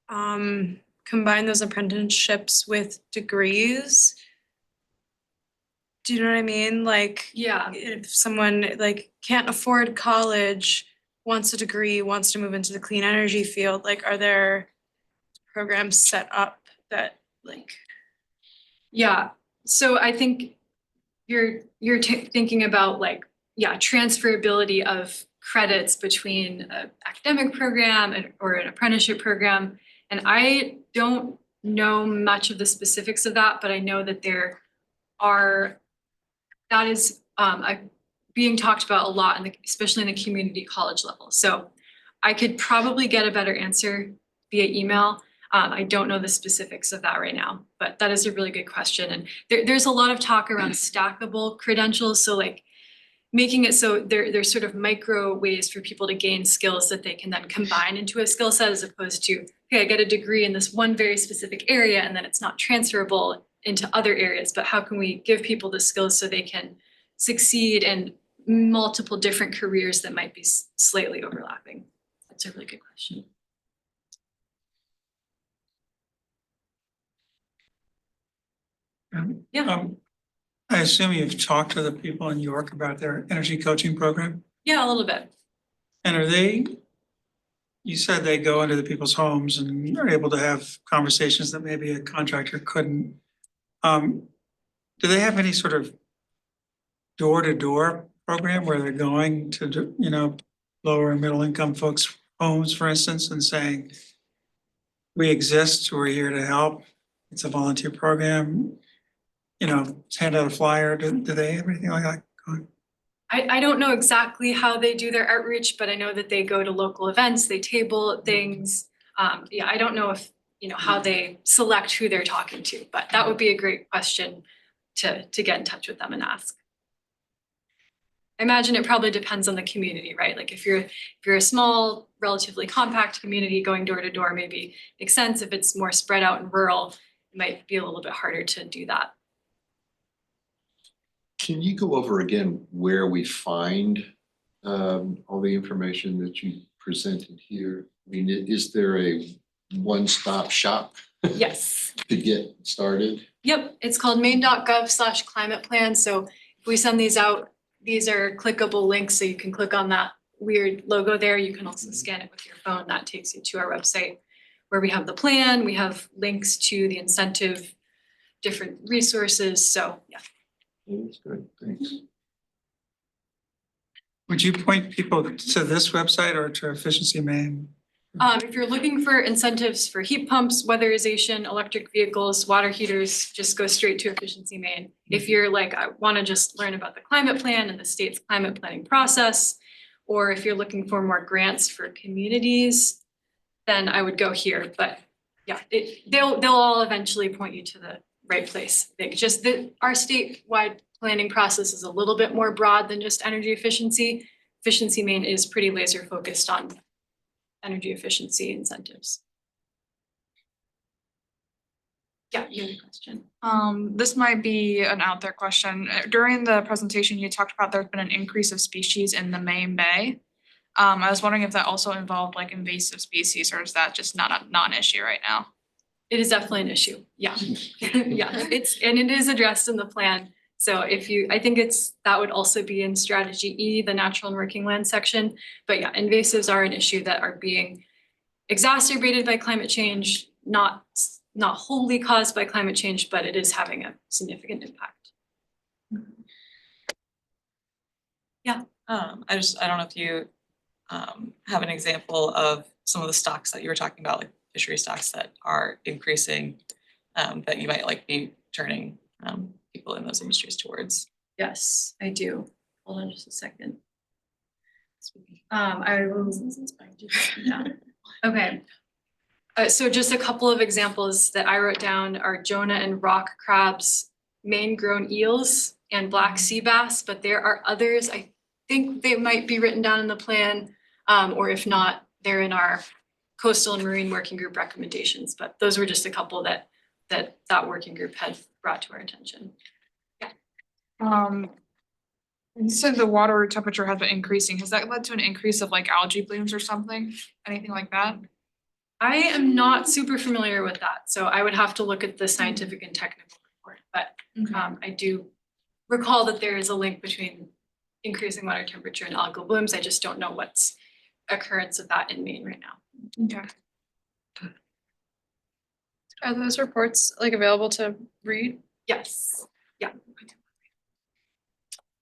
combine those apprenticeships with degrees? Do you know what I mean? Like, Yeah, if someone like can't afford college, wants a degree, wants to move into the clean energy field, like, are there programs set up that like? yeah. So I think you're thinking about like, yeah, transferability of credits between an academic program or an apprenticeship program. And I don't know much of the specifics of that, but I know that that is being talked about a lot, especially in the community college level. So I could probably get a better answer via email. I don't know the specifics of that right now, but that is a really good question. And there's a lot of talk around stackable credentials. So like making it so there's sort of micro ways for people to gain skills that they can then combine into a skill set, as opposed to, okay, I get a degree in this one very specific area and then it's not transferable into other areas. But how can we give people the skills so they can succeed in multiple different careers that might be slightly overlapping? That's a really good question. Yeah. I assume you've talked to the people in York about their energy coaching program, Yeah, a little bit. and you said they go into the people's homes and are able to have conversations that maybe a contractor couldn't. Do they have any sort of door-to-door program where they're going to, you know, lower and middle income folks' homes, for instance, and saying, we exist, we're here to help, it's a volunteer program, you know, hand out a flyer, do they have anything like that going? I don't know exactly how they do their outreach, but I know that they go to local events, they table things. Yeah, I don't know if, you know, how they select who they're talking to, but that would be a great question to get in touch with them and ask. I imagine it probably depends on the community, right? Like if you're a small, relatively compact community, going door to door maybe makes sense. If it's more spread out and rural, it might be a little bit harder to do that. Can you go over again where we find all the information that you presented here? I mean, is there a one-stop shop Yes. to get started? Yep, it's called maine.gov/climate plan. So if we send these out, these are clickable links, so you can click on that weird logo there. You can also scan it with your phone. That takes you to our website where we have the plan. We have links to the incentive, different resources. So yeah. That's good, thanks. Would you point people to this website or to Efficiency Maine? If you're looking for incentives for heat pumps, weatherization, electric vehicles, water heaters, just go straight to Efficiency Maine. If you're like, I want to just learn about the climate plan and the state's climate planning process, or if you're looking for more grants for communities, then I would go here. But yeah, they'll all eventually point you to the right place. Our statewide planning process is a little bit more broad than just energy efficiency. Efficiency Maine is pretty laser focused on energy efficiency incentives. Yeah, you have a question. This might be an out there question. During the presentation, you talked about there's been an increase of species in the Maine Bay. I was wondering if that also involved like invasive species, or is that just not a non-issue right now? It is definitely an issue, yeah. Yeah, it is addressed in the plan. So I think that would also be in strategy E, the natural and working land section. But yeah, invasives are an issue that are being exacerbated by climate change, not wholly caused by climate change, but it is having a significant impact. I don't know if you have an example of some of the stocks that you were talking about, like fishery stocks that are increasing, that you might like be turning people in those industries towards. Yes, I do. Hold on just a second. I will. Yeah. Okay. So just a couple of examples that I wrote down are Jonah and rock crabs, Maine grown eels, and black sea bass, but there are others. I think they might be written down in the plan, or if not, they're in our coastal and marine working group recommendations, but those were just a couple that working group had brought to our attention. You said the water temperature has been increasing. Has that led to an increase of like algae blooms or something? Anything like that? I am not super familiar with that, so I would have to look at the scientific and technical report, but I do recall that there is a link between increasing water temperature and algal blooms. I just don't know what's occurrence of that in Maine right now. Okay. Are those reports like available to read? Yes, yeah.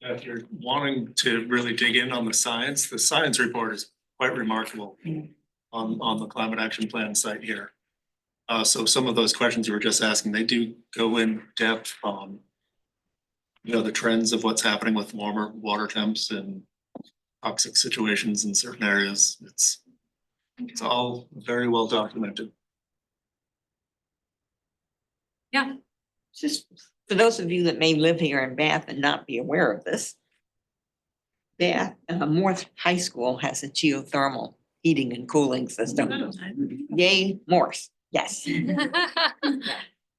If you're wanting to really dig in on the science report is quite remarkable on the climate action plan site here. So some of those questions you were just asking, they do go in depth on, the trends of what's happening with warmer water temps and toxic situations in certain areas. It's all very well documented. Yeah. Just for those of you that may live here in Bath and not be aware of this, Bath, Morse High School has a geothermal heating and cooling system. Yay, Morse, yes.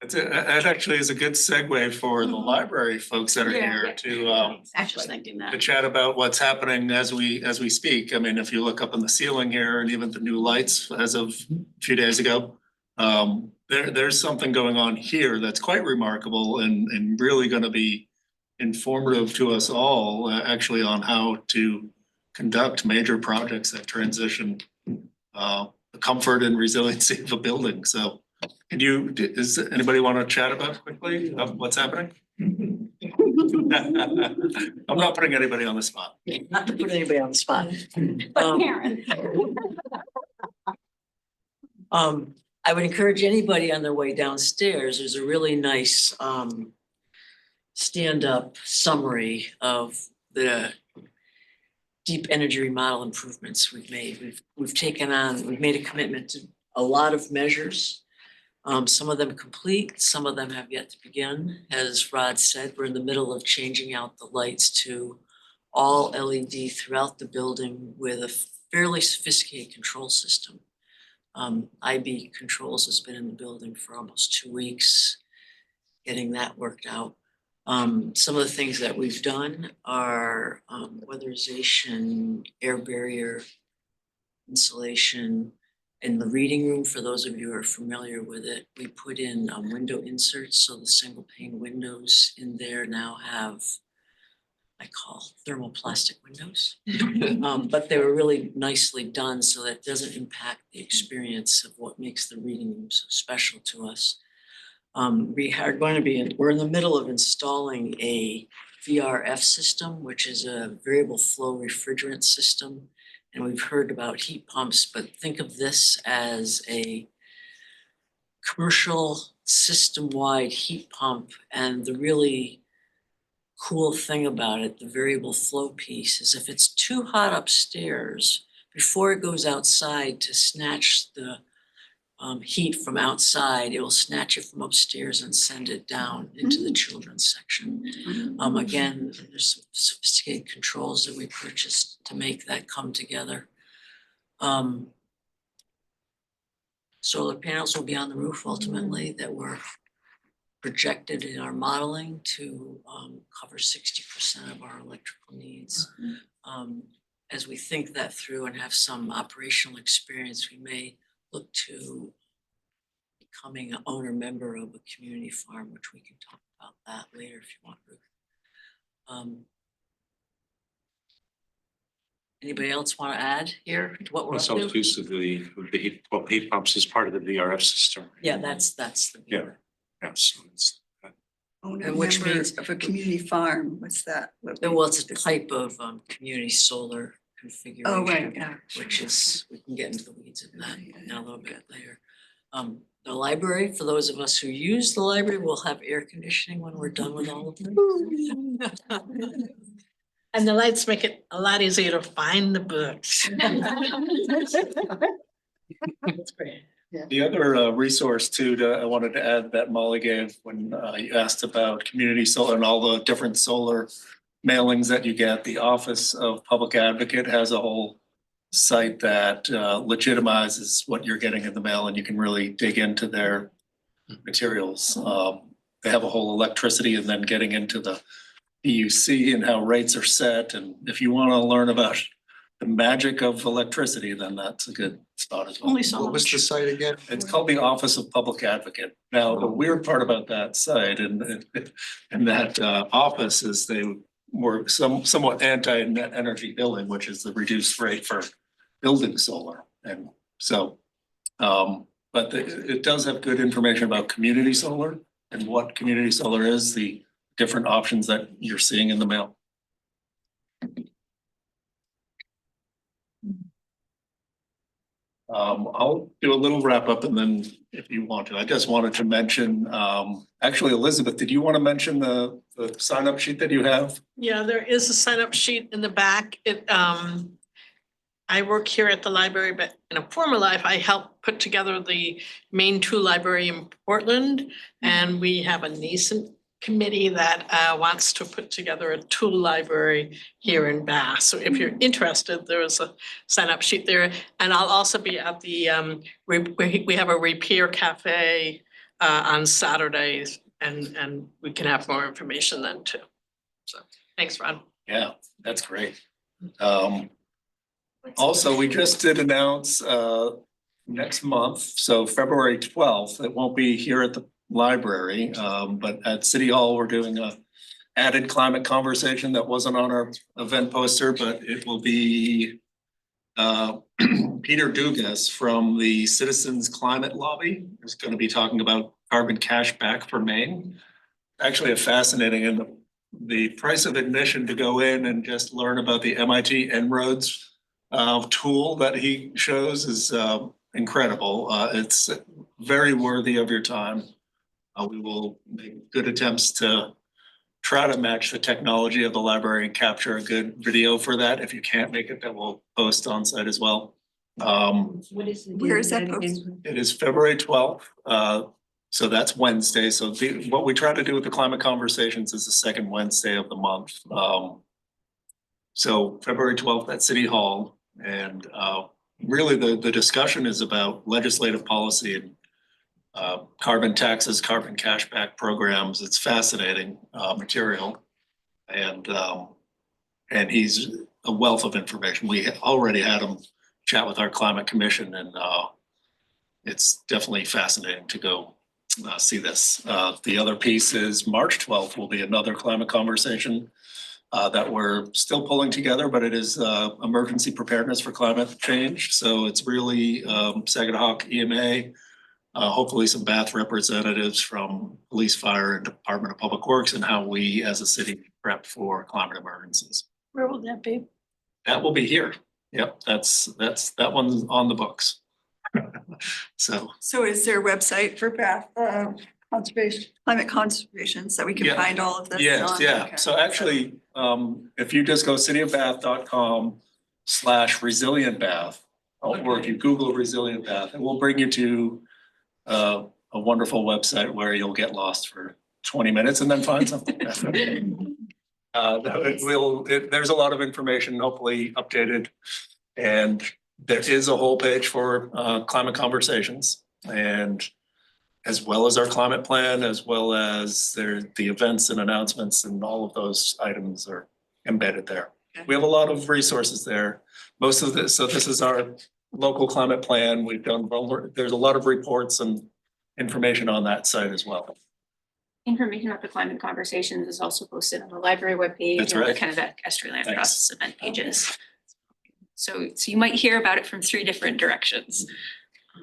It actually is a good segue for the library folks that are here to I was just thinking to that. chat about what's happening as we speak. I mean, if you look up in the ceiling here and even the new lights as of a few days ago, there's something going on here that's quite remarkable and really gonna be informative to us all, actually, on how to conduct major projects that transition the comfort and resiliency of a building. So does anybody want to chat about quickly what's happening? I'm not putting anybody on the spot. Not to put anybody on the spot. But Karen. I would encourage anybody on their way downstairs, there's a really nice stand-up summary of the deep energy remodel improvements we've made. We've made a commitment to a lot of measures. Some of them complete, some of them have yet to begin. As Rod said, we're in the middle of changing out the lights to all LED throughout the building with a fairly sophisticated control system. IB Controls has been in the building for almost 2 weeks, getting that worked out. Some of the things that we've done are weatherization, air barrier, insulation. In the reading room, for those of you who are familiar with it, we put in window inserts, so the single pane windows in there now have, I call thermoplastic windows. But they were really nicely done so that it doesn't impact the experience of what makes the reading room so special to us. We're in the middle of installing a VRF system, which is a variable flow refrigerant system. And we've heard about heat pumps, but think of this as a commercial system-wide heat pump. And the really cool thing about it, the variable flow piece, is if it's too hot upstairs, before it goes outside to snatch the heat from outside, it will snatch it from upstairs and send it down into the children's section. Again, there's sophisticated controls that we purchased to make that come together. Solar panels will be on the roof ultimately that were projected in our modeling to cover 60% of our electrical needs. As we think that through and have some operational experience, we may look to becoming an owner member of a community farm, which we can talk about that later if you want, Ruth. Anybody else want to add here to what we're up Also, to? piece of the heat pumps is part of the VRF system. Yeah, that's the. Yeah. Yeah, so it's. Owner And which member means- of a community farm, what's that? Well, it's a type of community solar configuration. Oh, right, yeah. Which is, we can get into the weeds of that in a little bit later. The library, for those of us who use the library, will have air conditioning when we're done with all of them. And the lights make it a lot easier to find the books. That's great. The other resource too, I wanted to add that Molly gave when you asked about community solar and all the different solar mailings that you get, the Office of Public Advocate has a whole site that legitimizes what you're getting in the mail, and you can really dig into their materials. They have a whole electricity and then getting into the PUC and how rates are set. And if you want to learn about the magic of electricity, then that's a good spot as well. Only so What was the much. site again? It's called the Office of Public Advocate. Now, the weird part about that site and that office is they were somewhat anti-net energy billing, which is the reduced rate for building solar. And so, but it does have good information about community solar and what community solar is, the different options that you're seeing in the mail. I'll do a little wrap up and then if you want to, I just wanted to mention, actually, Elizabeth, did you want to mention the sign up sheet that you have? Yeah, there is a sign up sheet in the back. I work here at the library, but in a former life, I helped put together the Maine 2 library in Portland. And we have a nascent committee that wants to put together a tool library here in Bath. So if you're interested, there is a sign up sheet there. And I'll also be at the, we have a repair cafe on Saturdays and we can have more information then too. So thanks, Ron. Yeah, that's great. Also, we just did announce next month, so February 12th, it won't be here at the library, but at City Hall, we're doing a added climate conversation that wasn't on our event poster, but it will be Peter Dugas from the Citizens Climate Lobby is going to be talking about carbon cash back for Maine. Actually, a fascinating, and the price of admission to go in and just learn about the MIT En-ROADS tool that he shows is incredible. It's very worthy of your time. We will make good attempts to try to match the technology of the library and capture a good video for that. If you can't make it, then we'll post on site as well. What is the? Where is that post? It is February 12th. So that's Wednesday. So what we try to do with the climate conversations is the second Wednesday of the month. So February 12th at City Hall. And really the discussion is about legislative policy and carbon taxes, carbon cashback programs. It's fascinating material. And he's a wealth of information. We already had him chat with our climate commission and it's definitely fascinating to go see this. The other piece is March 12th will be another climate conversation that we're still pulling together, but it is emergency preparedness for climate change. So it's really Saginaw EMA, hopefully some Bath representatives from police, fire, and Department of Public Works, and how we as a city prep for climate emergencies. Where will that be? That will be here. Yep, that one's on the books. So So is there a website for Bath conservation, climate conservation, so we can Yeah. find all of this? yes, on? yeah. Okay. So actually, if you just go cityofbath.com/resilient Bath, or if you Google resilient Bath, it will bring you to a wonderful website where you'll get lost for 20 minutes and then find something. There's a lot of information, hopefully updated. And there is a whole page for climate conversations, and as well as our climate plan, as well as the events and announcements, and all of those items are embedded there. We have a lot of resources there. Most of this, so this is our local climate plan. We've done, there's a lot of reports and information on that site as well. Information about the climate conversations is also posted on the library webpage. That's and right. kind of that Estuaryland Thanks. Process event pages. So you might hear about it from 3 different directions.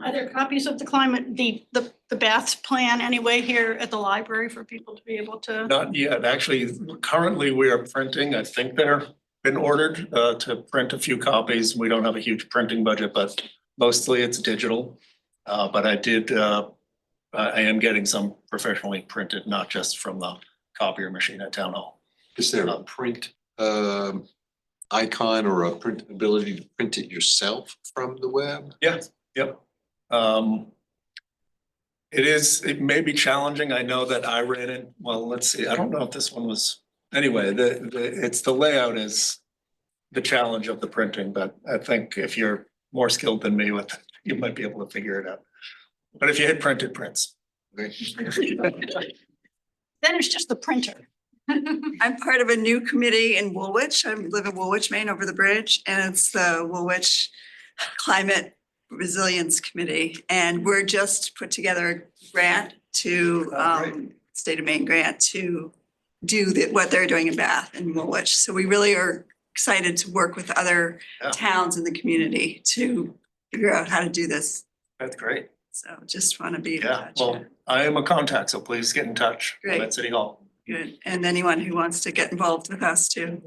Are there copies of the climate, the Baths plan anyway here at the library for people to be able to? Not yet, actually, currently we are printing, I think they're been ordered to print a few copies. We don't have a huge printing budget, but mostly it's digital. But I am getting some professionally printed, not just from the copier machine at Town Hall. Is there a print icon or a print ability to print it yourself from the web? Yeah, yep. It may be challenging. I know that I ran it, well, let's see, I don't know if this one was, anyway, the layout is the challenge of the printing, but I think if you're more skilled than me with, you might be able to figure it out. But if you hit print, it prints. Then it's just the printer. I'm part of a new committee in Woolwich. I live in Woolwich, Maine, over the bridge, and it's the Woolwich Climate Resilience Committee. And we're just put together a grant to, state of Maine grant to do what they're doing in Bath and Woolwich. So we really are excited to work with other towns in the community to figure out how to do this. That's great. So just want to be in Yeah, touch. well, I am a contact, so please get in touch. I'm Great. at City Hall. Good. And anyone who wants to get involved with us too.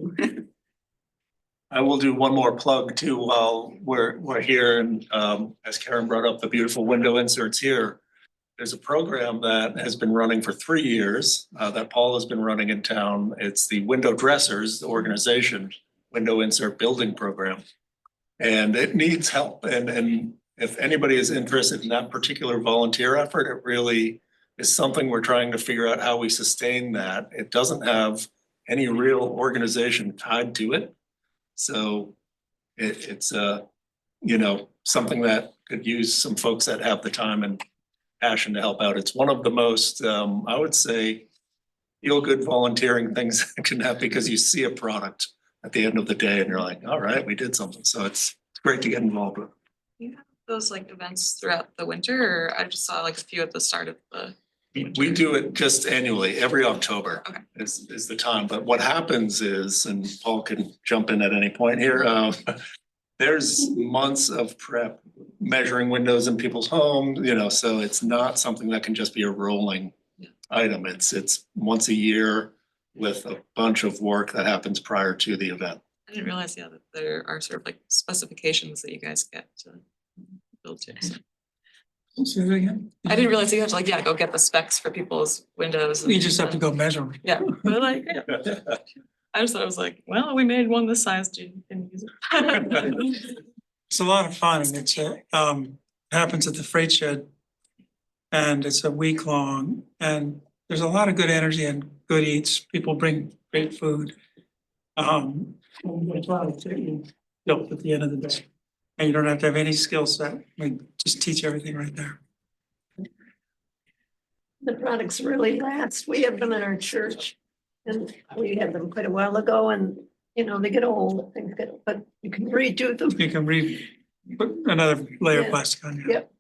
I will do one more plug too while we're here, and as Karen brought up the beautiful window inserts here. There's a program that has been running for 3 years that Paul has been running in town. It's the Window Dressers organization, window insert building program. And it needs help, and if anybody is interested in that particular volunteer effort, it really is something we're trying to figure out how we sustain that. It doesn't have any real organization tied to it. So it's something that could use some folks that have the time and passion to help out. It's one of the most, I would say, feel-good volunteering things that can happen, because you see a product at the end of the day and you're like, all right, we did something. So it's great to get involved with. You have those like events throughout the winter, or I just saw like a few at the start of the. We do it just annually, every October. Okay. is the time. But what happens is, and Paul can jump in at any point here, there's months of prep, measuring windows in people's homes, so it's not something that can just be a rolling item. It's once a year with a bunch of work that happens prior to the event. I didn't realize, that there are sort of like specifications that you guys get to build to. So. Say that again? I didn't realize you have to go get the specs for people's windows. You just have to go measure them. Yeah, but I just thought I was like, well, we made one this size, do you can use it? It's a lot of fun, and it's happens at the freight shed. And it's a week long, and there's a lot of good energy and good eats. People bring great food. It's built at the end of the day. And you don't have to have any skill set. We just teach everything right there. The products really last. We have them in our church, and we had them quite a while ago, and they get old, things get, but you can redo them. You can put another layer of plastic on. Yep.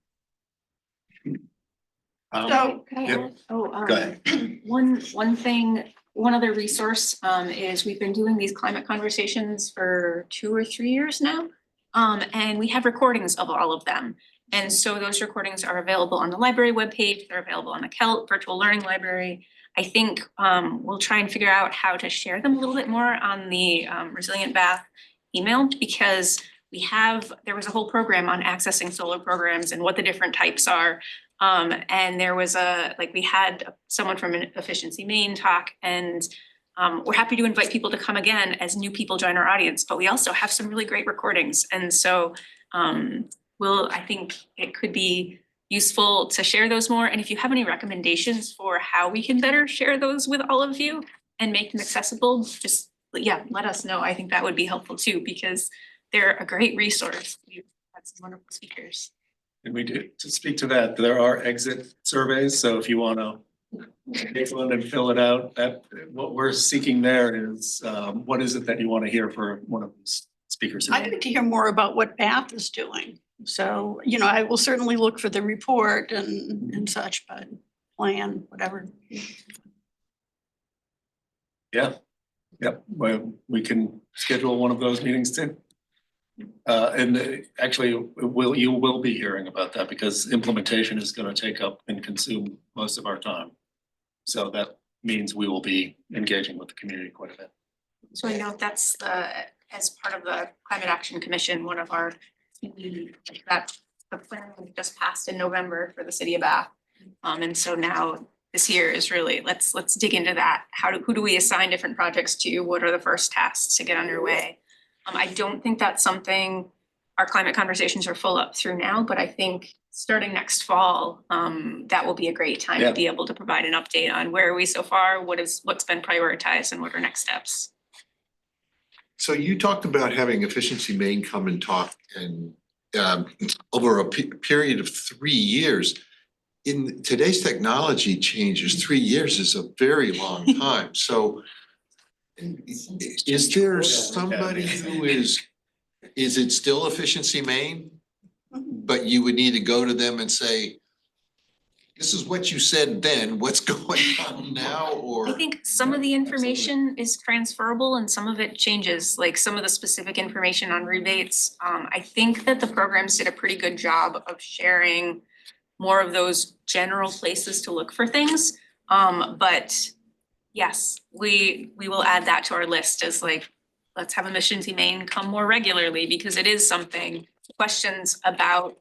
So, Can I Yep. add? Oh, Go ahead. one thing, one other resource, is we've been doing these climate conversations for 2 or 3 years now. And we have recordings of all of them. And so those recordings are available on the library webpage. They're available on the KELT Virtual Learning Library. I think we'll try and figure out how to share them a little bit more on the Resilient Bath email, because there was a whole program on accessing solar programs and what the different types are. And there was we had someone from Efficiency Maine talk, and we're happy to invite people to come again as new people join our audience, but we also have some really great recordings. And so I think it could be useful to share those more. And if you have any recommendations for how we can better share those with all of you and make them accessible, just, yeah, let us know. I think that would be helpful too, because they're a great resource. We've had some wonderful speakers. And we do, to speak to that, there are exit surveys, so if you wanna take one and fill it out, that, what we're seeking there is, what is it that you wanna hear for one of these speakers? I'd like to hear more about what Bath is doing. So, you know, I will certainly look for the report and such, but plan, whatever. Yeah, yep, well, we can schedule one of those meetings too. Actually, you will be hearing about that because implementation is gonna take up and consume most of our time. So that means we will be engaging with the community quite a bit. So I know that's as part of the Climate Action Commission, one of our, that the plan was just passed in November for the city of Bath. And so now this year is really, let's dig into that. Who do we assign different projects to? What are the first tasks to get underway? I don't think that's something our climate conversations are full up through now, but I think starting next fall, that will be a great time to be able to provide an update on where are we so far, what's been prioritized, and what are next steps. So you talked about having Efficiency Maine come and talk and over a period of 3 years. In today's technology changes, 3 years is a very long time. So is there somebody who is it still Efficiency Maine? But you would need to go to them and say, this is what you said then, what's going on now, or? I think some of the information is transferable and some of it changes, like some of the specific information on rebates. I think that the programs did a pretty good job of sharing more of those general places to look for things. But yes, we will add that to our list as like, let's have Efficiency Maine come more regularly because it is something, questions about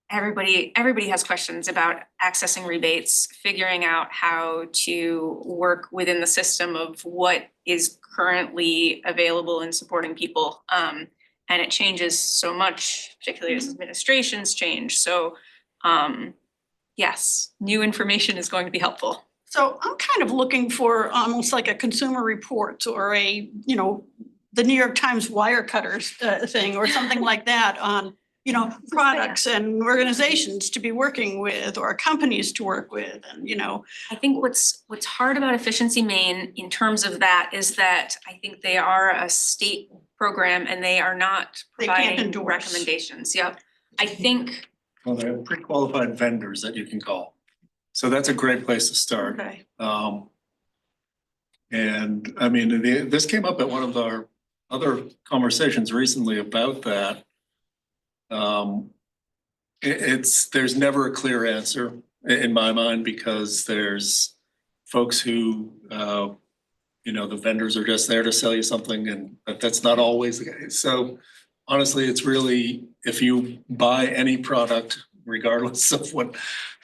everybody has questions about accessing rebates, figuring out how to work within the system of what is currently available in supporting people. And it changes so much, particularly as administrations change. So yes, new information is going to be helpful. So I'm kind of looking for almost like a consumer report or a, you know, the New York Times wire cutters thing or something like that on, you know, products and organizations to be working with or companies to work with and, you know. I think what's hard about Efficiency Maine in terms of that is that I think they are a state program and they are not providing recommendations. Yep. I think. Well, they have pre-qualified vendors that you can call. So that's a great place to start. Okay. And I mean, this came up at one of our other conversations recently about that. There's never a clear answer in my mind because there's folks who, you know, the vendors are just there to sell you something and that's not always the case. So honestly, it's really, if you buy any product, regardless of what,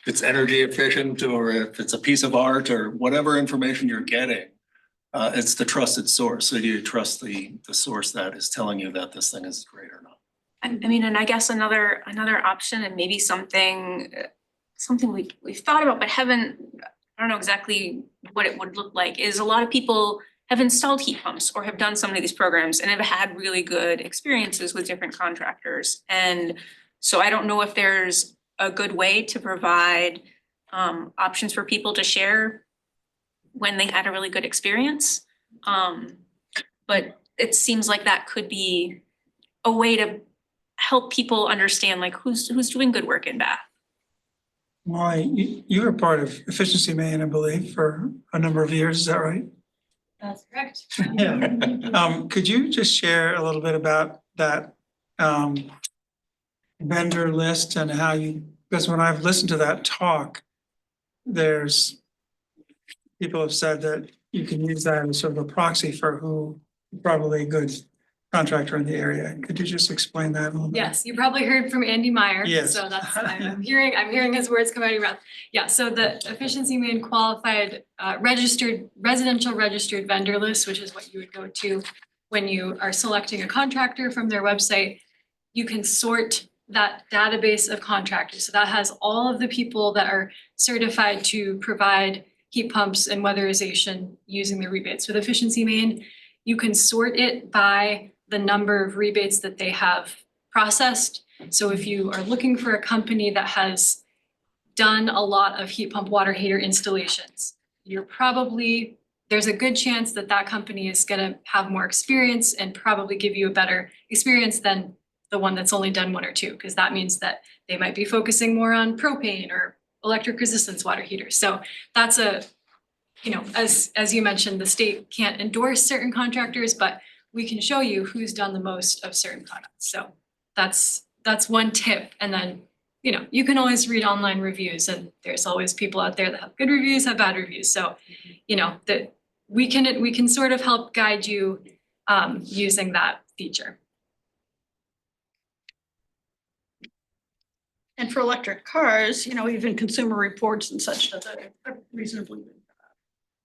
if it's energy efficient or if it's a piece of art or whatever information you're getting, it's the trusted source. So do you trust the source that is telling you that this thing is great or not? I mean, and I guess another option and maybe something we've thought about but I don't know exactly what it would look like is a lot of people have installed heat pumps or have done some of these programs and have had really good experiences with different contractors. And so I don't know if there's a good way to provide options for people to share when they had a really good experience. But it seems like that could be a way to help people understand like who's doing good work in Bath. Molly, you were part of Efficiency Maine, I believe, for a number of years, is that right? That's correct. Yeah. Could you just share a little bit about that vendor list and how because when I've listened to that talk, people have said that you can use that as sort of a proxy for who probably a good contractor in the area. Could you just explain that a little bit? Yes, you probably heard from Andy Meyer. Yes. So that's, I'm hearing his words come out of your mouth. Yeah, so the Efficiency Maine qualified residential registered vendor list, which is what you would go to when you are selecting a contractor from their website. You can sort that database of contractors. So that has all of the people that are certified to provide heat pumps and weatherization using the rebates. With Efficiency Maine, you can sort it by the number of rebates that they have processed. So if you are looking for a company that has done a lot of heat pump water heater installations, there's a good chance that that company is gonna have more experience and probably give you a better experience than the one that's only done one or two, because that means that they might be focusing more on propane or electric resistance water heaters. So that's as you mentioned, the state can't endorse certain contractors, but we can show you who's done the most of certain products. So that's one tip. And then, you can always read online reviews, and there's always people out there that have good reviews, have bad reviews. So, that we can sort of help guide you using that feature. And for electric cars, even Consumer Reports and such does a reasonably good job.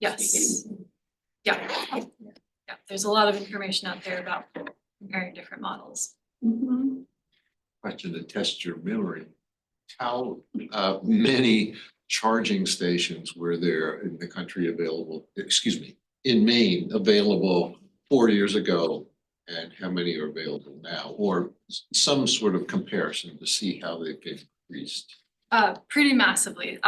Yes. Yeah. Yeah, there's a lot of information out there about comparing different models. Mhm. Question to test your memory. How many charging stations were there in the country available, in Maine available 4 years ago? And how many are available now, or some sort of comparison to see how they've increased? Pretty massively.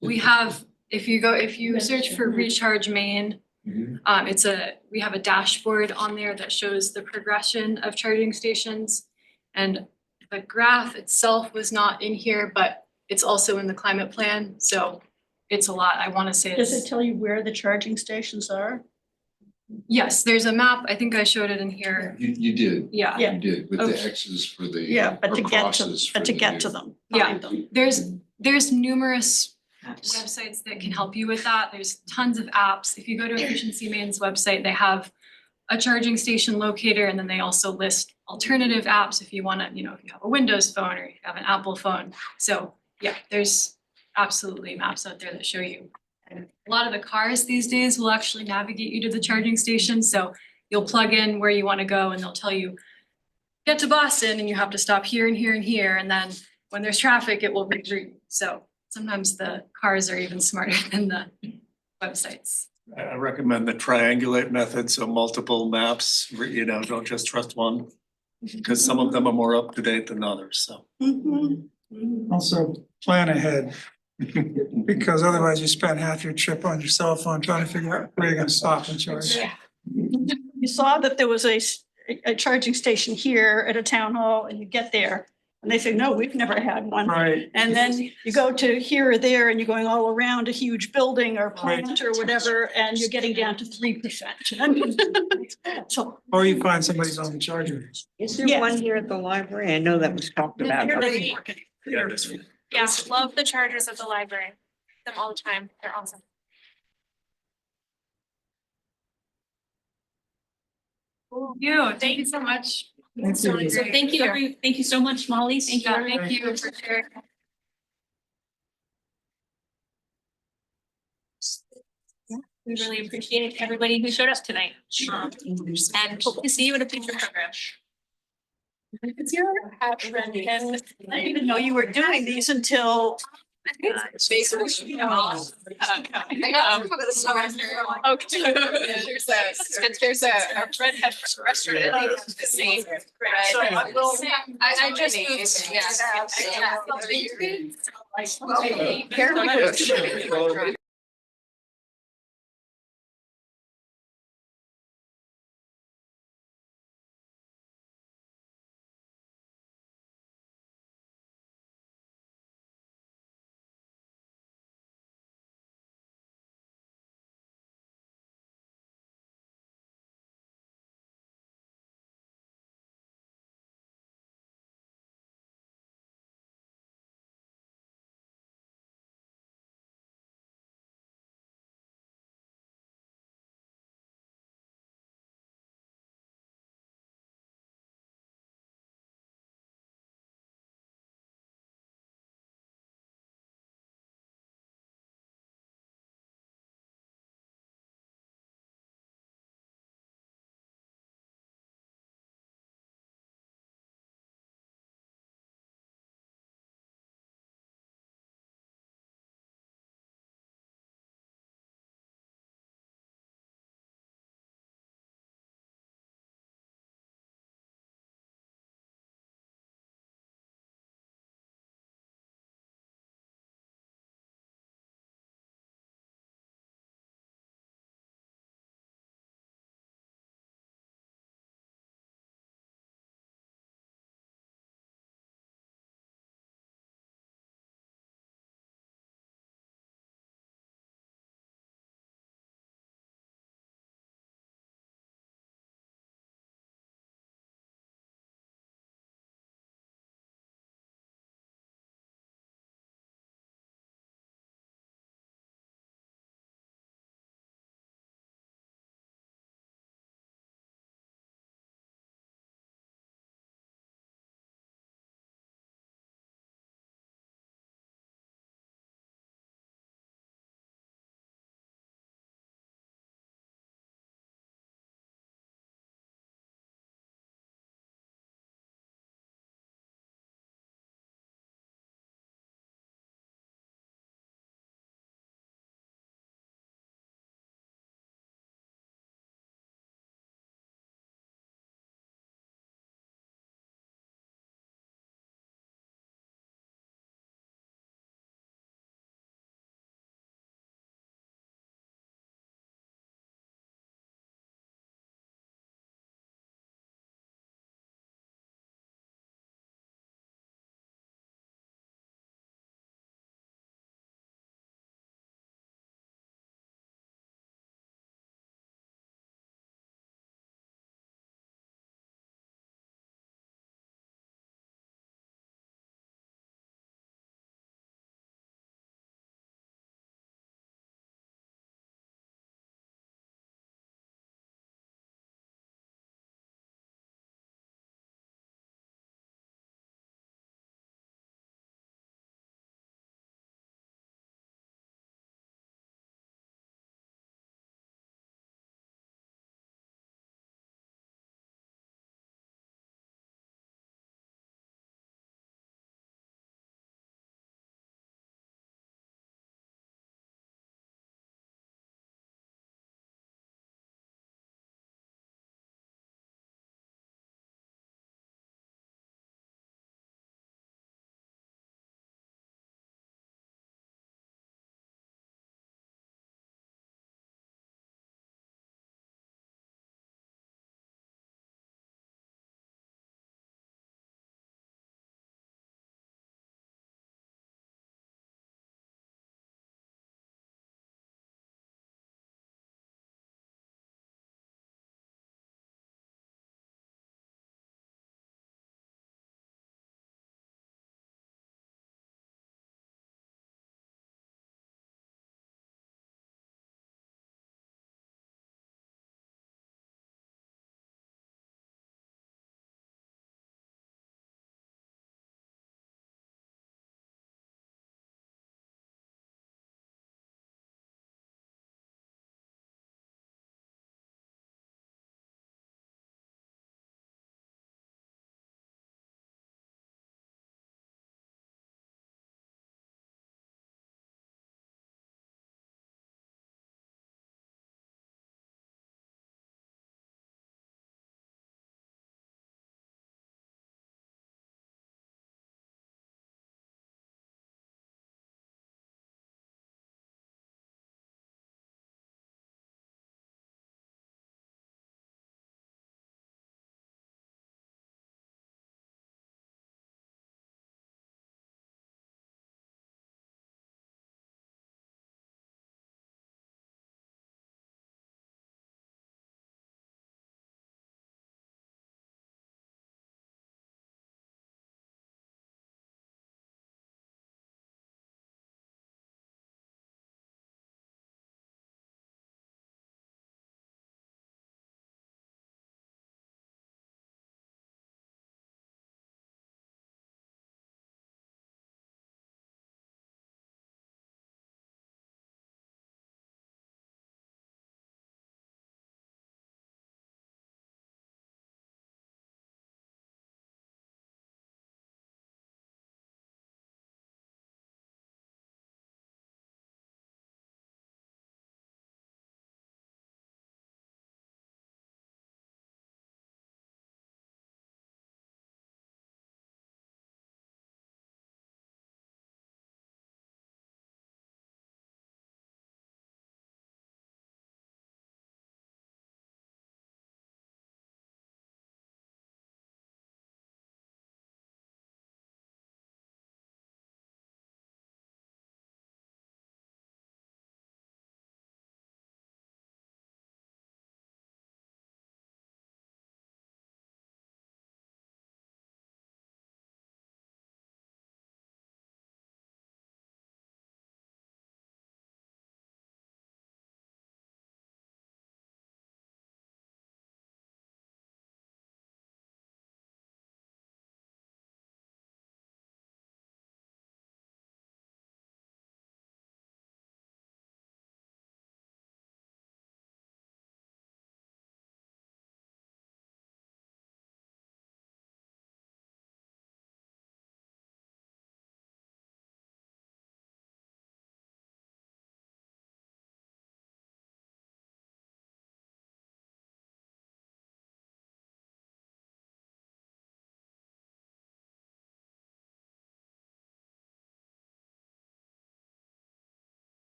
We have, if you search for Recharge Maine, we have a dashboard on there that shows the progression of charging stations. And the graph itself was not in here, but it's also in the climate plan, so it's a lot. I wanna say Does it's, it tell you where the charging stations are? yes, there's a map. I think I showed it in here. You did. Yeah. Yeah. You did, with Of- the X's for the. Yeah, but or to get crosses to, for but to the get new. to them, Yeah. find them. There's numerous websites that can help you with that. There's tons of apps. If you go to Efficiency Maine's website, they have a charging station locator, and then they also list alternative apps if you wanna, if you have a Windows phone or you have an Apple phone. So yeah, there's absolutely maps out there that show you. And a lot of the cars these days will actually navigate you to the charging station, so you'll plug in where you wanna go and they'll tell you, get to Boston and you have to stop here and here and here, and then when there's traffic, it will reroute you. So sometimes the cars are even smarter than the websites. I recommend the triangulate method, so multiple maps, don't just trust one. Because some of them are more up to date than others, so. Mhm. Also, plan ahead, because otherwise you spend half your trip on your cell phone trying to figure out where you're gonna stop and charge. You saw that there was a charging station here at a town hall, and you get there and they say, no, we've never had one. Right. And then you go to here or there and you're going all around a huge building or plant or whatever, and you're getting down to 3%. So. Or you find somebody's on the charger. Is there Yes. one here at the library? I know that was talked about. Yes, love the chargers at the library, them all the time, they're awesome. Thank you so much. Thank So you. thank you so much, Molly. Thank you for sharing. We really appreciate everybody who showed up tonight. And hope to see you at a future program. It's your hat, Brendan. I didn't even know you were doing these until. There's a redhead restaurant. The same. I just moved, yeah.